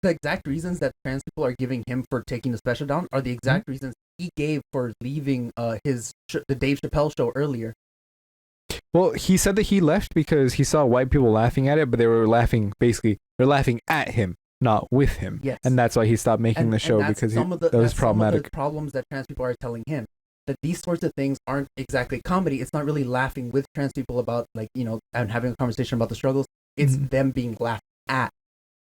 exact reasons that trans people are giving him for taking the special down are the exact reasons he gave for leaving the Dave Chappelle show earlier. Well, he said that he left because he saw white people laughing at it, but they were laughing, basically, they're laughing at him, not with him. Yes. And that's why he stopped making the show, that's because some of the, that was that's some of the problematic. problems that trans people are telling him. That these sorts of things aren't exactly comedy. It's not really laughing with trans people about, like, you know, and having a conversation about the struggles. It's them being laughed at,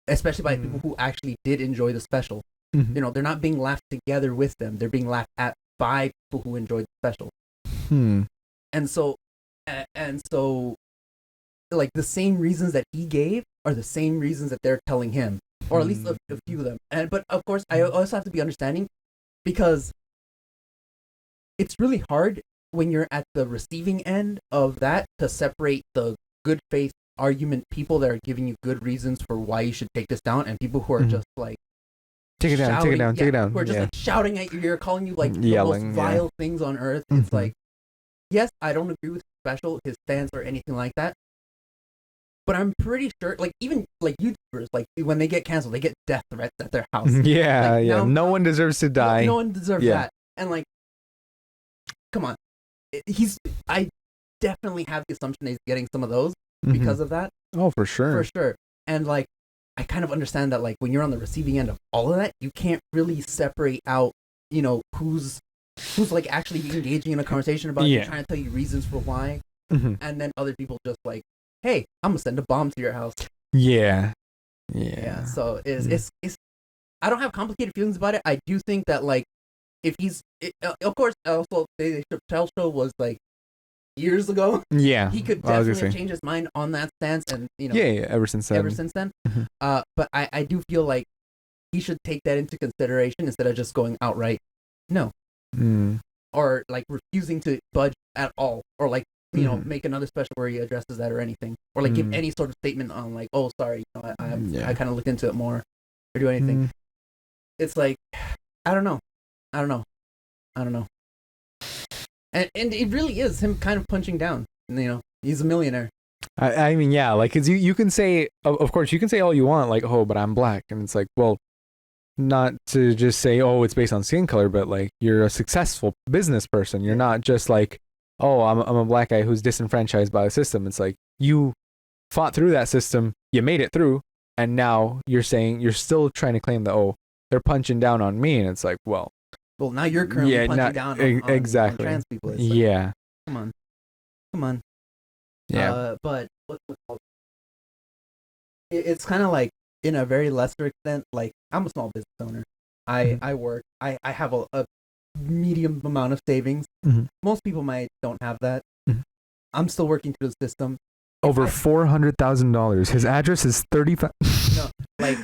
especially by people who actually did enjoy the special. Mhm. You know, they're not being laughed together with them. They're being laughed at by people who enjoyed the special. And so, like, the same reasons that he gave are the same reasons that they're telling him, or at least a few of them. But of course, I also have to be understanding, because it's really hard when you're at the receiving end of that to separate the good faith argument people that are giving you good reasons for why you should take this down, and people who are just like, take it down, take it down, take it down. who are just like shouting at your ear, calling you like Yelling, the most vile things on earth. It's like, yes, I don't agree with Special, his stance, or anything like that. But I'm pretty sure, like, even like YouTubers, like, when they get canceled, they get death threats at their house. Yeah, Like, yeah. now- No one deserves to die. No one deserves that. And like, come on, I definitely have the assumption that he's getting some of those because of that. Oh, for sure. For sure. And like, I kind of understand that, like, when you're on the receiving end of all of that, you can't really separate out, you know, who's like actually engaging in a conversation about it, trying to tell you reasons for why, and then other people just like, hey, I'm gonna send a bomb to your house. Yeah. So it's I don't have complicated feelings about it. I do think that, like, if of course, also the Chappelle show was like years ago. Yeah. He could definitely change his mind on that stance, and you know, ever since then. But I do feel like he should take that into consideration instead of just going outright no, or like refusing to budge at all, or like, you know, make another special where he addresses that or anything, or like give any sort of statement on like, oh, sorry, you know, I kind of looked into it more, or do anything. It's like, I don't know. And it really is him kind of punching down. You know, he's a millionaire. I mean, yeah, like, cause you can say, of course, you can say all you want, like, oh, but I'm black, and it's like, well, not to just say, oh, it's based on skin color, but like, you're a successful business person. You're not just like, oh, I'm a black guy who's disenfranchised by the system. It's like, you fought through that system, you made it through, and now you're saying, you're still trying to claim that, oh, they're punching down on me, and it's like, well, now you're currently punching down on exactly. trans people. It's like, come on. Yeah. But what's it called? It's kind of like, in a very lesser extent, like, I'm a small business owner. I work. I have a medium amount of savings. Most people don't have that. I'm still working through the system. Over $400,000. His address is 35. No, like,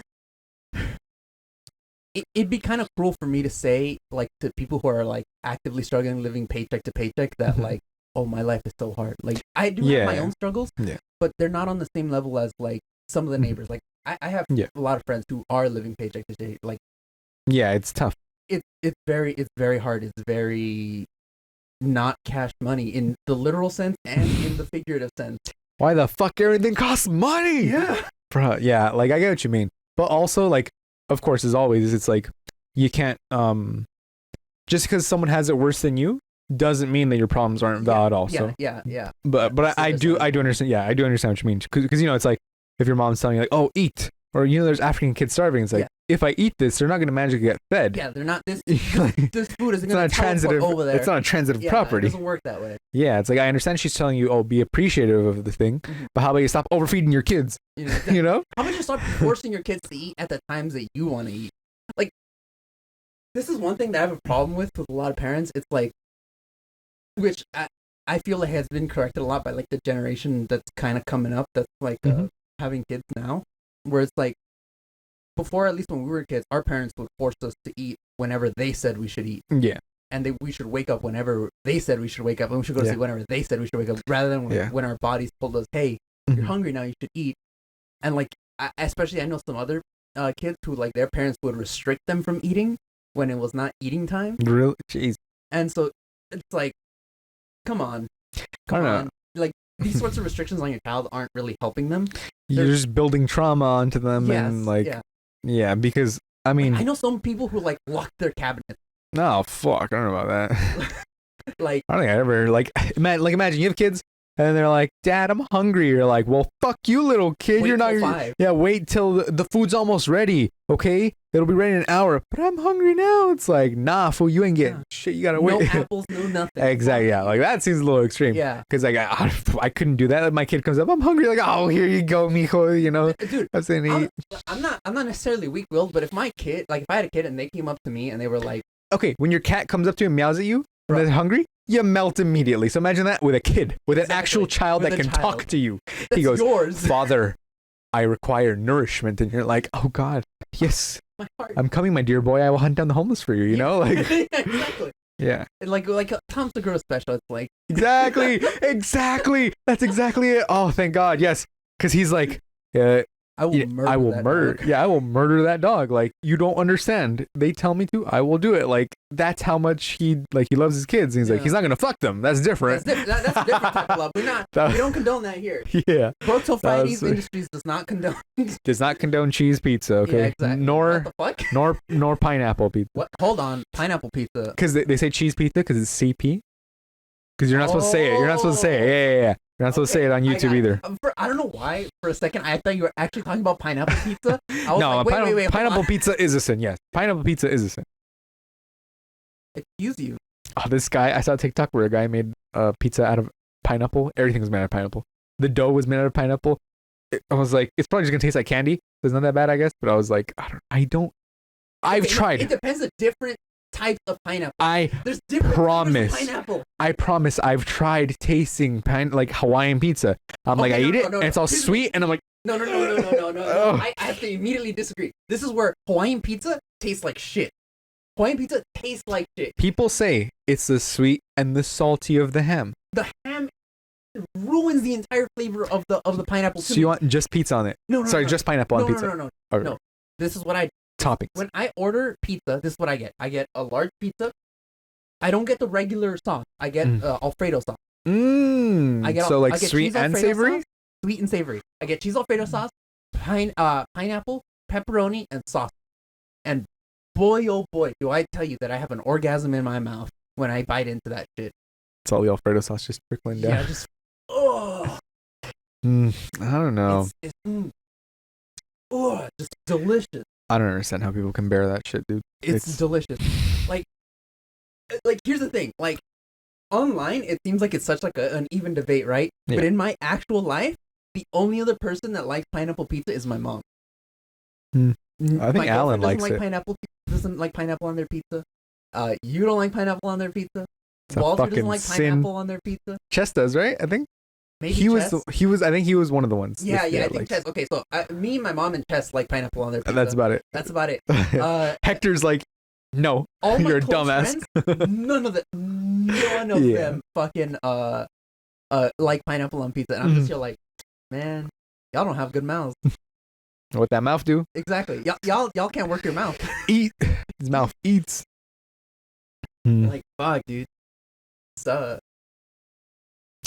it'd be kind of cruel for me to say, like, to people who are like actively struggling, living paycheck to paycheck, that like, oh, my life is so hard. Like, I do have my own struggles, but they're not on the same level as like some of the neighbors. Like, I have a lot of friends who are living paycheck to paycheck. Like, yeah, it's tough. It's very hard. It's very not cash money in the literal sense and in the figurative sense. Why the fuck everything costs money? Yeah. Bro, yeah, like, I get what you mean. But also, like, of course, as always, it's like, you can't, just because someone has it worse than you doesn't mean that your problems aren't valid also. Yeah. But I do understand. Yeah, I do understand what you mean. Because, you know, it's like, if your mom's telling you, like, oh, eat. Or, you know, there's African kids starving. It's like, if I eat this, they're not going to magically get fed. Yeah, they're not, this food isn't going to transitive over there. It's not a transitive property. It doesn't work that way. Yeah, it's like, I understand she's telling you, oh, be appreciative of the thing, but how about you stop overfeeding your kids? You know? How about you stop forcing your kids to eat at the times that you want to eat? Like, this is one thing that I have a problem with a lot of parents. It's like, which I feel like has been corrected a lot by like the generation that's kind of coming up, that's like having kids now, where it's like, before, at least when we were kids, our parents would force us to eat whenever they said we should eat. Yeah. And we should wake up whenever they said we should wake up, and we should go to sleep whenever they said we should wake up, rather than when our bodies told us, hey, you're hungry now, you should eat. And like, especially I know some other kids who like their parents would restrict them from eating when it was not eating time, Really? Jeez. and so it's like, come on, I come don't know. on, like these sorts of restrictions on your child aren't really helping them. You're They're- just building trauma onto them, Yes, and like, yeah. yeah, because I mean, I know some people who like lock their cabinets, no, fuck, I don't know about that. like I don't think I ever like imagine you have kids and they're like, Dad, I'm hungry. You're like, well, fuck you, little kid. wait You're not. till 5. Yeah, wait till the food's almost ready. Okay, it'll be ready in an hour. But I'm hungry now. It's like, nah, fool, you ain't getting Yeah. shit. You gotta No wait. apples, no nothing. Exactly. Yeah, like that seems a little extreme. Yeah, Because like I couldn't do that. Like, my kid comes up, I'm hungry. Like, oh, here you go, mijo. You know, dude. I'm saying eat. I'm not necessarily weak-willed, but if my kid, like if I had a kid and they came up to me and they were like, Okay, when your cat comes up to you and meows at you and Right. they're hungry, you melt immediately. So imagine that with a kid, with an Exactly. actual child With that a can child. talk to you. "That's He goes, yours." Father, I require nourishment. And you're like, oh God, yes, My heart. I'm coming, my dear boy. I will hunt down the homeless for you, you know? Like, exactly. yeah. Like Tom Segura special. It's like, Exactly. Exactly. That's exactly it. Oh, thank God. Yes. Because he's like, I will murder. I will that murder. dog. Yeah, I will murder that dog. Like, you don't understand. They tell me to. I will do it. Like, that's how much he loves his kids. And he's like, Yeah. he's not gonna fuck them. That's different. That's a different type of love. We don't condone that here. Yeah. Broke Till Fridays was- Industries does not condone. Does not condone cheese pizza. Okay. Yeah, exactly. Nor What the fuck? nor pineapple pizza. What? Hold on. Pineapple pizza. Because they say cheese pizza because it's CP. Because you're not supposed to say it. You're not supposed to say it. Yeah. You're not supposed to say it on YouTube either. I don't know why. For a second, I thought you were actually talking about pineapple pizza. I was No, like, pineapple, wait, hold pineapple on. pizza is a sin. Yes, pineapple pizza is a sin. Excuse you. Oh, this guy, I saw a TikTok where a guy made pizza out of pineapple. Everything was made out of pineapple. The dough was made out of pineapple. I was like, it's probably just gonna taste like candy. It's not that bad, I guess. But I was like, I've Okay, tried. It depends on different types of pineapple. I There's different promise. flavors of pineapple. I promise I've tried tasting like Hawaiian pizza. I'm like, Okay, I eat no, it, and it's all Here's the- sweet, and I'm like, No. Oh. I have to immediately disagree. This is where Hawaiian pizza tastes like shit. Hawaiian pizza tastes like shit. people say it's the sweet and the salty of the ham. The ham ruins the entire flavor of the pineapple. So you want just pizza on it? no, Sorry, just pineapple on pizza. No. Or no. This is what I toppings. when I order pizza. This is what I get. I get a large pizza. I don't get the regular sauce. I get Alfredo sauce. I get So like I get sweet cheese and Alfredo savory. sauce, sweet and savory. I get cheese Alfredo sauce, pineapple, pepperoni, and sauce. And boy, oh boy, do I tell you that I have an orgasm in my mouth when I bite into that shit. It's all the Alfredo sauce just trickling Yeah, down. just oh, I don't know. just delicious. I don't understand how people can bear that shit, dude. It's delicious. Like here's the thing. Like online, it seems like it's such like an even debate, right? Yeah. But in my actual life, the only other person that likes pineapple pizza is my mom. Hmm. My I think Alan girlfriend likes doesn't it. like pineapple. Doesn't like pineapple on their pizza. You don't like pineapple on their pizza. It's a Walter doesn't fucking like sin. pineapple on their pizza. Chess does, right? I think Maybe he was. Chess? I think he was one of the ones. Yeah, I think like, Chess. Okay, so me, my mom, and Chess like pineapple on their pizza. That's about it. That's about it. Hector's like, no, All my you're a close dumbass. friends, none of Yeah. them fucking like pineapple on pizza. And I'm just here like, man, y'all don't have good mouths. What that mouth do? Exactly. Y'all can't work your mouth. Eat. His mouth eats. Like, fuck, dude. So,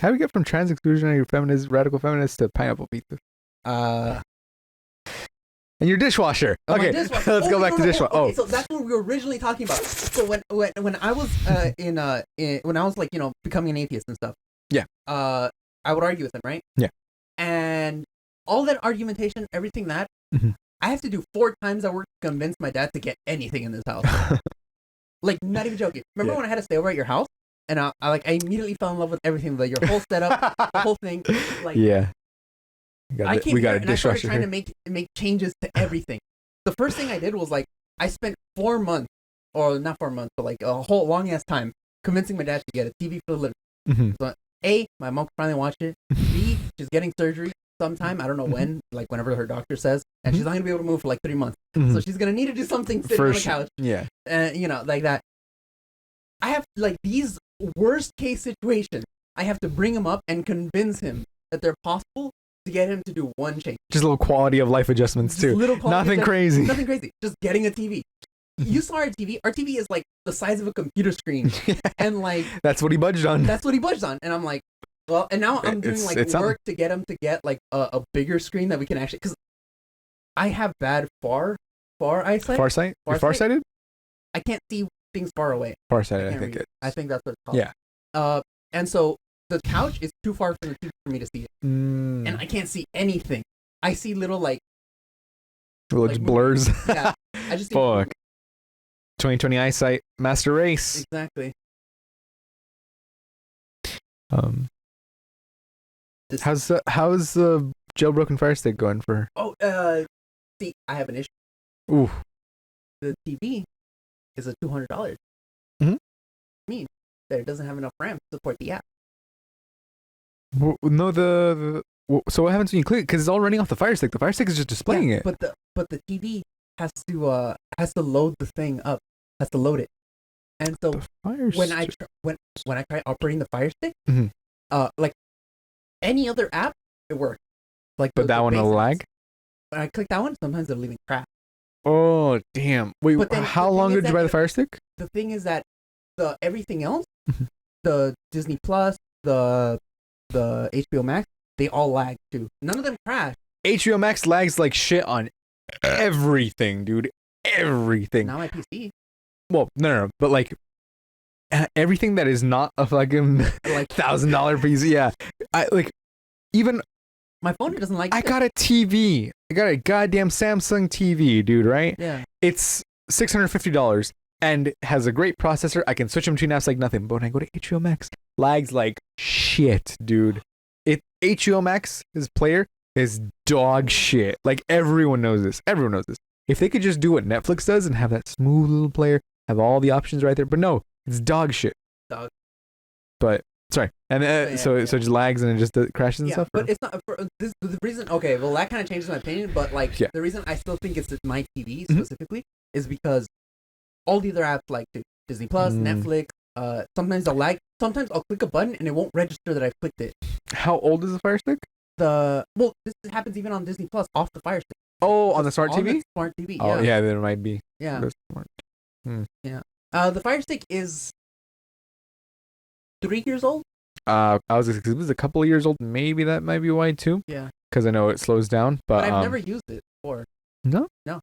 How do we get from trans exclusionary feminist, radical feminist to pineapple pizza? And your dishwasher. my Okay, dishwasher. let's go back to dishwasher. Okay, so that's what we were originally talking about. So when I was when I was like, becoming an atheist and stuff. Yeah. I would argue with him, right? Yeah. And all that argumentation, everything that Mhm. I have to do 4 times at work to convince my dad to get anything in this house. Like, not even joking. Remember Yeah. when I had to stay over at your house? And I immediately fell in love with everything, like your whole setup, the whole thing. Like, Yeah. I came we got here a and I started dishwasher trying here. to make changes to everything. The first thing I did was like I spent 4 months, or not 4 months, but like a whole long ass time convincing my dad to get a TV for the living room. Mhm. A, my mom could finally watch it. B, she's getting surgery sometime. I don't know when, like whenever her doctor says, and she's not gonna be able to move for like 3 months. So Mhm. she's gonna need to do something sitting on the First- couch, Yeah. like that. I have like these worst case situations. I have to bring him up and convince him that they're possible to get him to do one change. Just little quality of life adjustments Just too. little quality Nothing adjustments. crazy. Nothing crazy. Just getting a TV. You saw our TV. Our TV is like the size of a computer screen, and like That's what he budged on. that's what he budged on. And I'm like, well, and now I'm doing It's- like it's work to get him to get like a bigger screen that we can actually, because I have bad far eyesight. Farsight? You're Farsight? farsighted? I can't see things far away. Farsighted, I Can't think read it. I think that's what it's called. Yeah. And so the couch is too far from the TV for me to see it, Mm. and I can't see anything. I see little like Little like just blurs. yeah. I just see Fuck. 2020 eyesight master race. exactly. Um, This- how's the jailbroken Fire Stick going for her? Oh, see, I have an issue. Ooh. The TV is a $200. Mhm. Means that it doesn't have enough RAM to support the app. No, so what happens when you click? Because it's all running off the Fire Stick. The Fire Stick is just displaying Yeah, it. But the TV has to load the thing up. Has to load it. And so The Fire when I Stick. when I try operating the Fire Stick, Mhm. like any other app, it works. Like But the that one will basics. lag? When I click that one, sometimes it'll even crash. Oh, damn. Wait, But then how the thing long is did you that buy the Fire Stick? The thing is that the everything else, Mhm. the Disney Plus, the HBO Max, they all lag too. None of them crash. HBO Max lags like shit on everything, dude. Everything. Not my PC. Well, no. But like everything that is not a fucking Like $1,000 piece. Yeah. I like even my phone doesn't like. I it. got a TV. I got a goddamn Samsung TV, dude, right? Yeah. It's $650 and has a great processor. I can switch them between apps like nothing. But when I go to HBO Max, lags like shit, dude. HBO Max's player is dog shit. Like everyone knows this. Everyone knows this. If they could just do what Netflix does and have that smooth little player, have all the options right there. But no, it's dog shit. Dog. But sorry, and Yeah, so yeah. it just lags and it just crashes and Yeah, stuff. but or- it's not for this. The reason, okay, well, that kind of changes my opinion. But like, Yeah. the reason I still think it's my TV Mhm. specifically is because all the other apps like Disney Plus, Netflix, sometimes they'll lag. Sometimes I'll click a button and it won't register that I clicked it. How old is the Fire Stick? This happens even on Disney Plus off the Fire Stick. Oh, on the Just smart on TV? the smart TV. Oh, yeah, there might be. Yeah. The smart. The Fire Stick is 3 years old. I was it was a couple of years old. Maybe that might be why too. Yeah. Because I know it slows down. But But I've never used it before. no. No.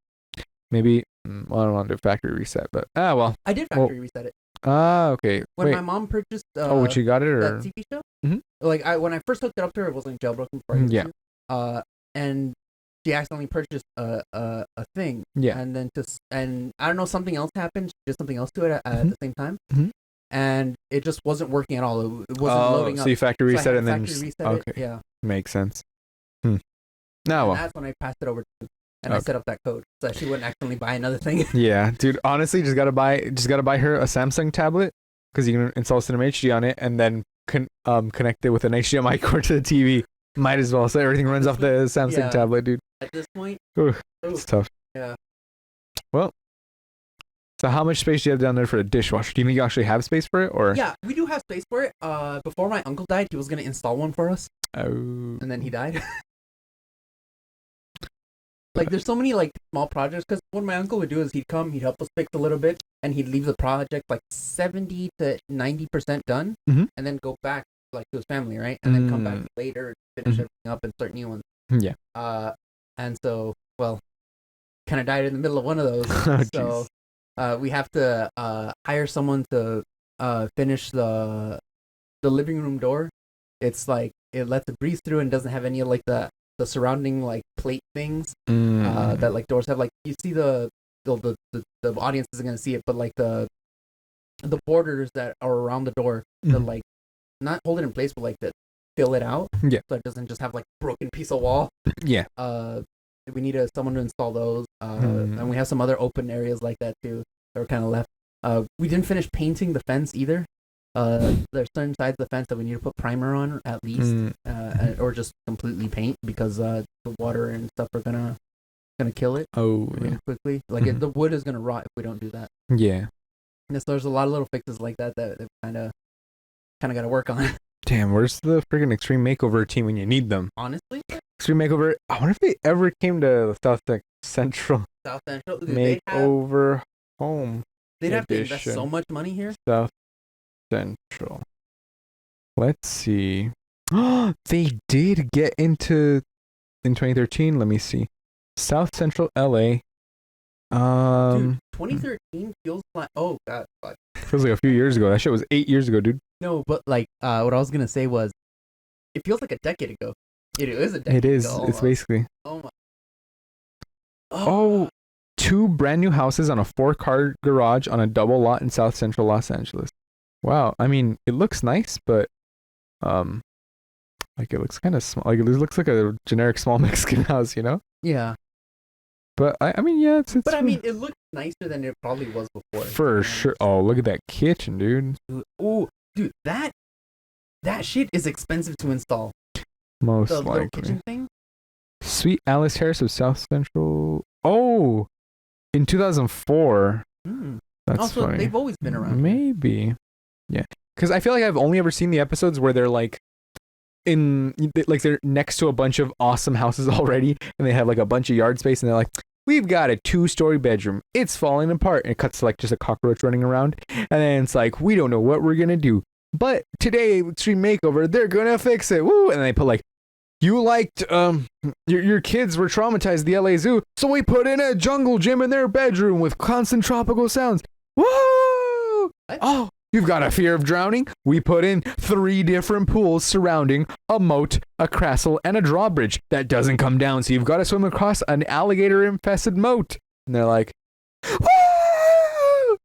Maybe well, I don't want to do factory reset, but well. I did Well, factory reset it Okay. when Wait. my mom purchased. Oh, when she got it, or that TV show. Mhm. Like when I first hooked it up to her, it wasn't jailbroken before. I hooked Yeah. it to. And she accidentally purchased a thing. Yeah. And then and I don't know, something else happened. She did something else to it at the same time. Mhm. And it just wasn't working at all. It wasn't loading so up. you factory So I reset had and then factory just, reset okay, it. Yeah. makes sense. And Well, that's when I passed it over to her, and I Okay. set up that code so that she wouldn't accidentally buy another thing. yeah, dude. Honestly, just gotta buy her a Samsung tablet because you can install Cinema HD on it and then connect it with an HDMI cord to the TV. Might as well, so everything runs off the Samsung Yeah. tablet, dude. At this point, Ooh, ooh, it's tough. yeah. Well, so how much space do you have down there for a dishwasher? Do you think you actually have space for it, or? Yeah, we do have space for it. Before my uncle died, he was gonna install one for us, Oh. and then he died. Like, there's so many like small projects, because what my uncle would do is he'd come, he'd help us fix a little bit, and he'd leave the project like 70 to 90% done, Mhm. and then go back like to his family, right? And then come back later, finish Mhm. everything up, and start new ones. Yeah. And so, well, kind of died in the middle of one of those. Oh, So, we have to hire someone to finish the living room door. It's like it lets the breeze through and doesn't have any of like the surrounding like plate things that like doors have. Like you see the audience isn't gonna see it, but like the borders that are around the door that like not hold it in place, but like that fill it out. Yeah. So it doesn't just have like broken piece of wall. Yeah. We need someone to install those. Mm. And we have some other open areas like that too that were kind of left. We didn't finish painting the fence either. There's certain sides of the fence that we need to put primer on at least, or just completely paint because the water and stuff are gonna kill it Oh, really yeah. quickly. Like Mhm. the wood is gonna rot if we don't do that. Yeah. And so there's a lot of little fixes like that that kind of got to work on. Damn, where's the freaking extreme makeover team when you need them? Honestly, Extreme Makeover. I wonder if they ever came to South Central South Central. Dude, Makeover Home they'd have to invest Edition. so much money here. South Central. Let's see. They did get into in 2013. Let me see. South Central LA. Dude, 2013 feels like god, fuck. Feels like a few years ago. That shit was 8 years ago, dude. No, but like what I was gonna say was, it feels like a decade ago. It is a decade. It is. Ago, It's almost. basically. Oh my. Oh, 2 brand new houses on a 4-car garage on a double lot in South Central Los Angeles. Wow. I mean, it looks nice, but like it looks kind of small. Like it looks like a generic small Mexican house, you know? Yeah. But I mean, yeah, it's. But I mean, it looks nicer than it probably was before. For sure. Oh, look at that kitchen, dude. Oh, dude, that shit is expensive to install. Most The little likely. kitchen thing. Sweet Alice Terrace of South Central. Oh, in 2004. That's Also, funny. they've always been around. Maybe. Yeah. Because I feel like I've only ever seen the episodes where they're like they're next to a bunch of awesome houses already, and they have like a bunch of yard space, and they're like, we've got a 2-story bedroom. It's falling apart. And it cuts to like just a cockroach running around. And then it's like, we don't know what we're going to do. But today, Extreme Makeover, they're going to fix it. Woo! And they put like, you liked, your kids were traumatized at the LA Zoo. So we put in a jungle gym in their bedroom with constant tropical sounds. Woo! Oh, you've got a fear of drowning? We put in 3 different pools surrounding a moat, a castle, and a drawbridge that doesn't come down. So you've got to swim across an alligator-infested moat. And they're like, woo!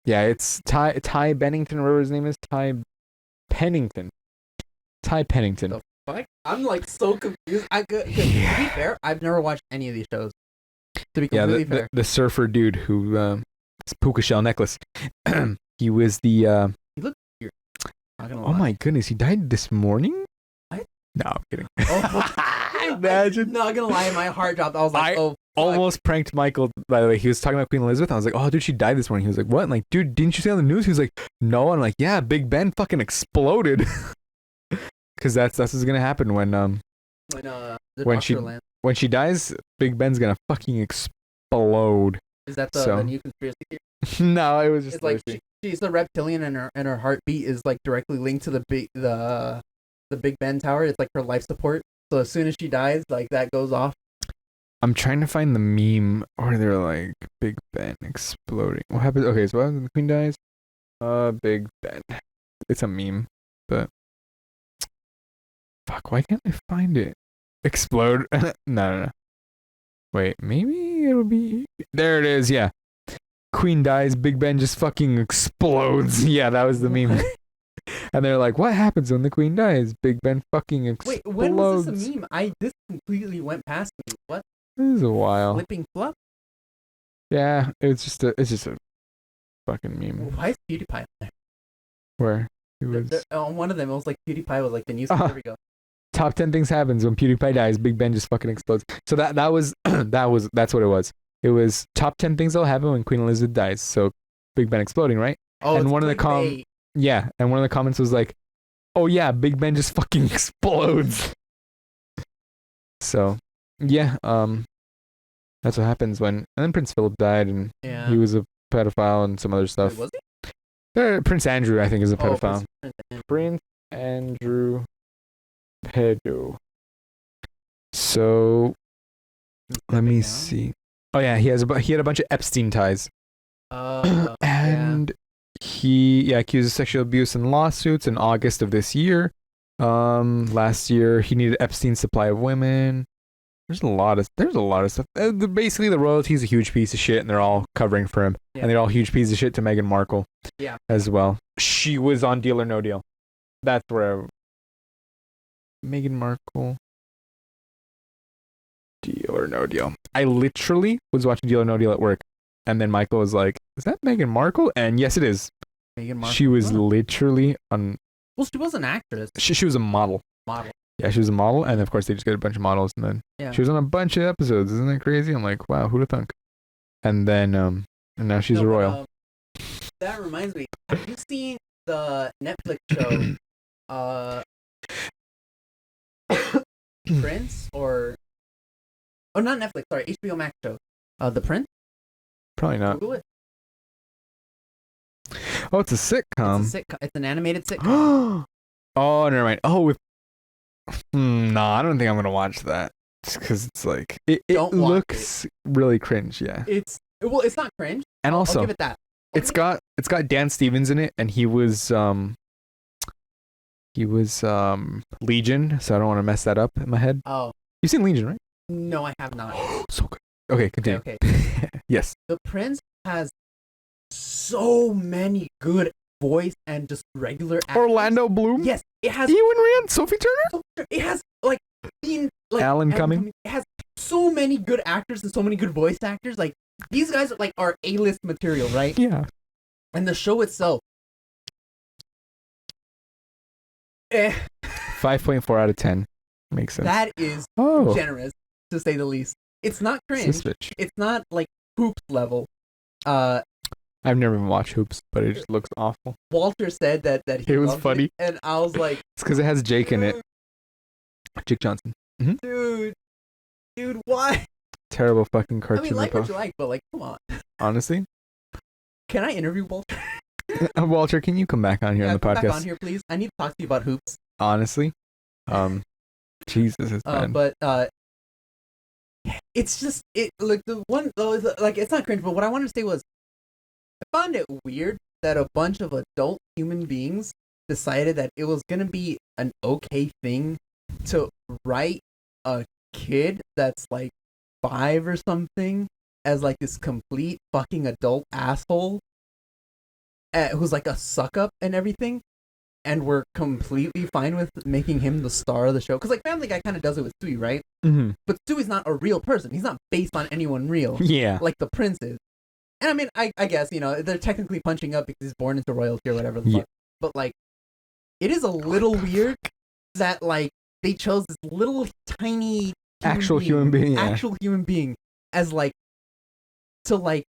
Yeah, it's Ty Bennington, whatever his name is. Ty Pennington. The fuck? I'm like so confused. To be fair, I've never watched any of these shows. To be completely fair. The surfer dude who, puka shell necklace. He was the, He looked weird. Not gonna oh lie. my goodness, he died this morning? What? No, I'm kidding. Oh, Imagine. Not gonna lie, my heart dropped. I was like, oh. Fuck. Almost pranked Michael, by the way. He was talking about Queen Elizabeth. I was like, oh, dude, she died this morning. He was like, what? I'm like, dude, didn't you see on the news? He was like, no. I'm like, yeah, Big Ben fucking exploded. Because that's what's going to happen when When she dies, Big Ben's going to fucking explode. Is that the new conspiracy theory? No, it was just It's like she's the reptilian, and her heartbeat is like directly linked to the Big Ben Tower. It's like her life support. So as soon as she dies, like that goes off. I'm trying to find the meme where they're like Big Ben exploding. What happens? Okay, so what happens when the Queen dies? Big Ben. It's a meme, but fuck, why can't I find it? Explode? No. Wait, maybe it'll be there. It is. Yeah. Queen dies. Big Ben just fucking explodes. Yeah, that was the meme. And they're like, what happens when the Queen dies? Big Ben fucking explodes. Wait, when was this a meme? This completely went past me. What? This is a while. Flipping fluff? Yeah, it's just a fucking meme. Why is PewDiePie on there? Where it was On one of them, it was like PewDiePie was like the news. There we go. Top 10 things happens when PewDiePie dies. Big Ben just fucking explodes. So that was that's what it was. It was top 10 things that'll happen when Queen Elizabeth dies. So Big Ben exploding, right? Oh, and one of the and one of the comments was like, "Oh yeah, Big Ben just fucking explodes." So, yeah, that's what happens when. And then Prince Philip died, and he was a pedophile and some other stuff. Wait, was he? Prince Andrew, I think, is a pedophile. Prince Andrew, pedo. So, let me see. Oh yeah, he had a bunch of Epstein ties. And he accuses sexual abuse in lawsuits in August of this year. Last year he needed Epstein's supply of women. There's a lot of stuff. Basically, the royalty's a huge piece of shit, and they're all covering for him, and they're all huge pieces of shit to Meghan Markle. Yeah. As well. She was on Deal or No Deal. That's where Meghan Markle. Deal or No Deal. I literally was watching Deal or No Deal at work, and then Michael was like, "Is that Meghan Markle?" And yes, it is. Meghan Markle. She was literally on. Well, she was an actress. She was a model. Yeah, she was a model, and of course they just got a bunch of models, and then she was on a bunch of episodes. Isn't that crazy? I'm like, wow, who'd have thunk? And then and now she's a royal. That reminds me. Have you seen the Netflix show? Prince or not Netflix, sorry, HBO Max show. The Prince. Probably not. Google it. Oh, it's a sitcom. It's a sitcom. It's an animated sitcom. Oh, never mind. Oh, with no, I don't think I'm gonna watch that. Because it's like it Don't watch looks really cringe, yeah. It's not cringe. And I'll also, give it that. it's got Dan Stevens in it, and he was Legion, so I don't want to mess that up in my head. Oh You've seen Legion, right? no, I have not. So good. Okay, continue. Okay. Yes. The Prince has so many good voice and just regular actors. Orlando Bloom. Yes, it has. Ewan Rand, Sophie Turner. It has like Alan Cumming. It has so many good actors and so mmany good voice actors. Like these guys are A-list material, right? Yeah. And the show itself, 5.4 out of 10. Makes sense. that is Oh, generous to say the least. It's not cringe. this bitch. It's not like Hoops level. I've never even watched Hoops, but it just looks awful. Walter said that he It was loved funny. and I was like, It's because it has Jake in it. Jake Johnson. dude, why? Terrible fucking I cartoon mean, like what ripoff. you like, but like, come on. Honestly. Can I interview Walter? Walter, can you come back on here on the come back on podcast? here, please. I need to talk to you about Hoops. Honestly. Jesus, it's bad. But it's just like the one like it's not cringe, but what I wanted to say was I found it weird that a bunch of adult human beings decided that it was gonna be an okay thing to write a kid that's like 5 or something as like this complete fucking adult asshole who's like a suck up and everything. And we're completely fine with making him the star of the show. Because, like, Family Guy kind of does it with Stewie, right? Mm-hmm. But Stewie's not a real person. He's not based on anyone real. Yeah. Like the Prince is. And, I mean, I guess, you know, they're technically punching up because he's born into royalty or whatever the fuck. But, like, it is a little weird that, like, they chose this little tiny Human being, yeah. actual human being as, like, to, like,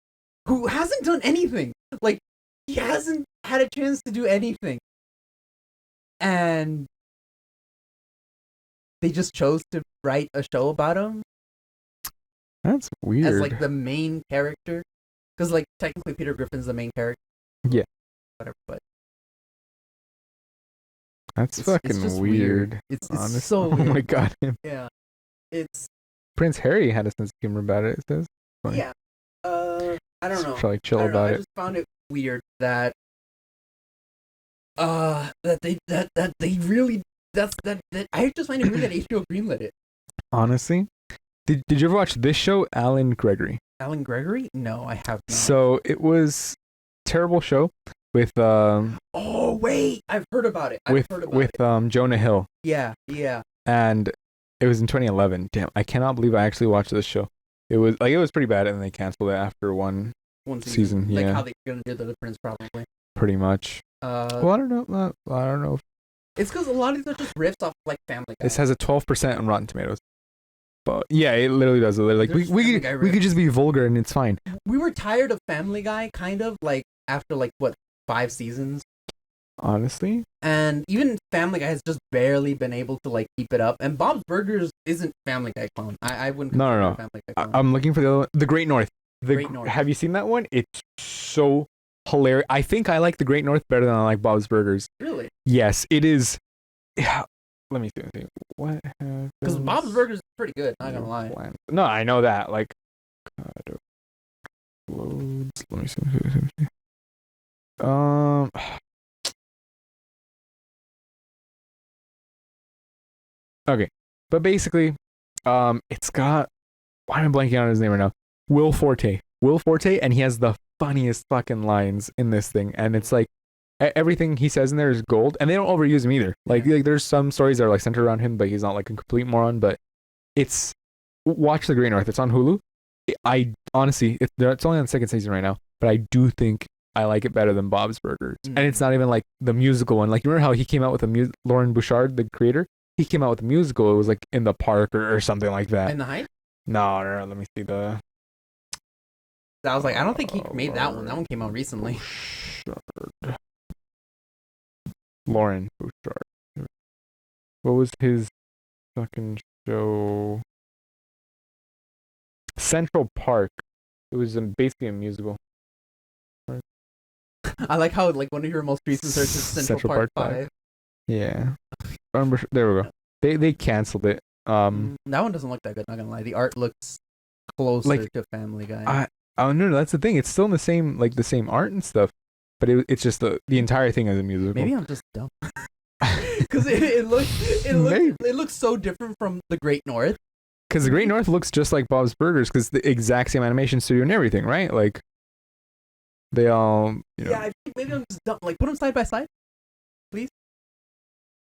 who hasn't done anything. Like, he hasn't had a chance to do anything. And they just chose to write a show about him That's weird. as like the main character, because like technically Peter Griffin's the main character. Yeah. Whatever, but That's it's fucking just weird. It's honestly. so Oh weird. my god. Yeah, it's Prince Harry had a sense of humor about it. It says. Funny. yeah. I don't know. Probably chill I don't know. about I it. just found it weird that that they really that I just find it weird that HBO greenlit it. Honestly, did you ever watch this show, Alan Gregory? Alan Gregory? No, I have not. So it was a terrible show with Oh wait, I've heard about it. with Jonah Hill, Yeah. and it was in 2011. Damn, I cannot believe I actually watched this show. It was pretty bad, and they canceled it after one One season. Like Yeah, how they're gonna do the Prince probably. pretty much. Well, I don't know. I don't know. It's because a lot of these are just riffs off like Family Guy. This has a 12% on Rotten Tomatoes. But yeah, it literally does. Like There's we Family Guy could riffs. just be vulgar and it's fine. We were tired of Family Guy, kind of like after like what 5 seasons, Honestly, and even Family Guy has just barely been able to like keep it up. And Bob's Burgers isn't Family Guy clone. I wouldn't. No, consider no, it no. Family Guy clone. I'm looking for the Great North. Great North. Have you seen that one? It's so hilarious. I think I like the Great North better than I like Bob's Burgers. Really? Yes, it is. Yeah. Let me see. What? Because Bob's Burgers is pretty good. Not gonna lie. No, I know that. Like, loads. Let me see. Okay, but basically, it's got. Why am I blanking on his name right now? Will Forte, and he has the funniest fucking lines in this thing, and it's like everything he says in there is gold, and they don't overuse him either. Like there's some stories that are like centered around him, but he's not like a complete moron. But it's watch The Great North. It's on Hulu. I honestly, it's only on the second season right now, but I do think I like it better than Bob's Burgers, and it's not even like the musical one. Like you remember how he came out with Lauren Bouchard, the creator. He came out with a musical. It was like in the park or something like that. In the Heights? No. Let me see I was like, I don't think he made that one. That one came out recently. Bouchard. Lauren Bouchard. What was his fucking show Central Park. It was basically a musical. I like how like one of your most recent searches is Central Park 5. Yeah. There we go. They canceled it. That one doesn't look that good. Not gonna lie, the art looks closer Like, to Family Guy. Oh no, that's the thing. It's still in the same art and stuff, but it's just the entire thing is a musical. Maybe I'm just dumb. Because it looks so different from The Great North. Because The Great North looks just like Bob's Burgers, because the exact same animation studio and everything, right? Like, they all, Yeah, I think maybe I'm just dumb. Like, put them side by side, please.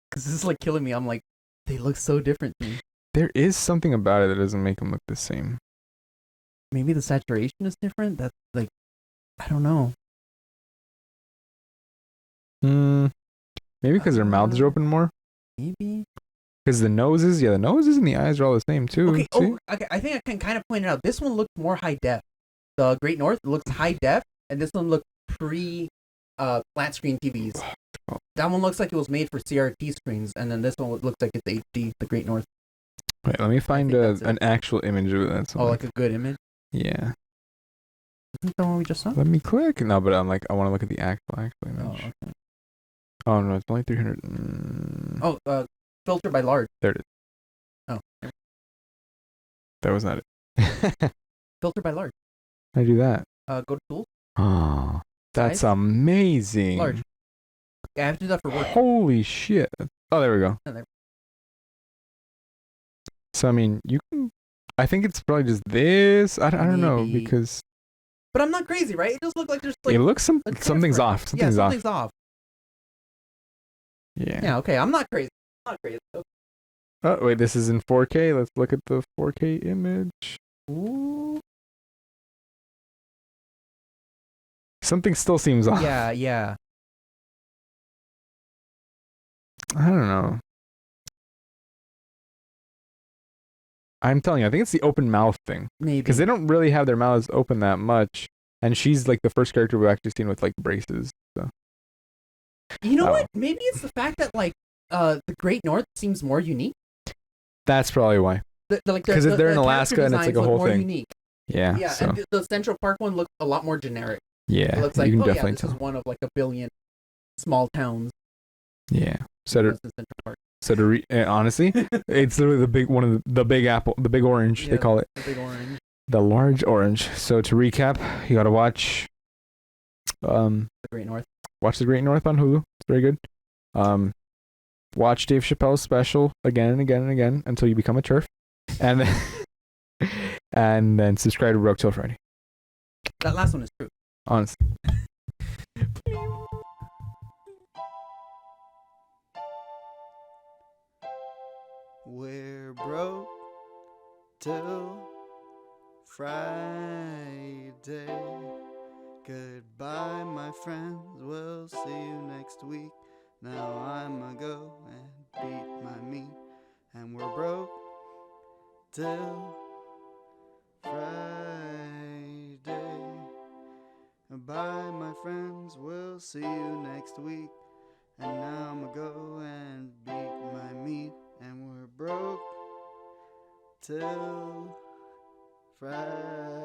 Because this is like killing me. I'm like, they look so different to me. There is something about it that doesn't make them look the same. Maybe the saturation is different. That's like, I don't know. Maybe because their mouths are open more. Maybe. Because the noses and the eyes are all the same too. Okay. Oh, okay. I think I can kind of point it out. This one looks more high def. The Great North looks high def, and this one looks flat screen TVs. That one looks like it was made for CRT screens, and then this one looks like it's HD. The Great North. Wait, let me find an actual image of that. Oh, like a good image. Yeah. Isn't that one we just saw? Let me click. No, but I'm like, I want to look at the actual image. Oh, okay. Oh no, it's only 300. Oh, filter by large. There it is. Oh. That was not it. Filter by large. How do I do that? Go to tools. Oh, that's Size? amazing. Large. Yeah, I have to do that for work. Holy shit. Oh, there we go. Oh, there. So, I mean, you can... I think it's probably just this. I don't know, Maybe. because... But I'm not crazy, right? It just looks like there's like... it looks something's transfer. off. Something's off. Yeah. Yeah, okay. I'm not crazy. Oh, wait, this is in 4K. Let's look at the 4K image. Ooh. Something still seems off. Yeah. I don't know. I'm telling you, I think it's the open mouth thing. Maybe. Because they don't really have their mouths open that much. And she's like the first character we've actually seen with like braces. So. You know what? Maybe it's the fact that like the Great North seems more unique. That's probably why. Because they're in Alaska and it's like a whole thing. Unique. Yeah. Yeah, so. and the Central Park one looks a lot more generic. Yeah. It looks like, you can oh definitely yeah, this tell. is one of like a billion small towns. Yeah. So honestly, it's literally the big apple, the big orange, they call it. The big orange. The large orange. So to recap, you gotta watch The Great North. Watch The Great North on Hulu. It's very good. Watch Dave Chappelle's special again and again and again until you become a turf. And then and then subscribe to Broke Till Friday. That last one is true. Honestly. We're broke till Friday. Goodbye, my friends. We'll see you next week. Now I'ma go and beat my meat. And we're broke till Friday. Bye, my friends. We'll see you next week. And now I'ma go and beat my meat. And we're broke till Friday.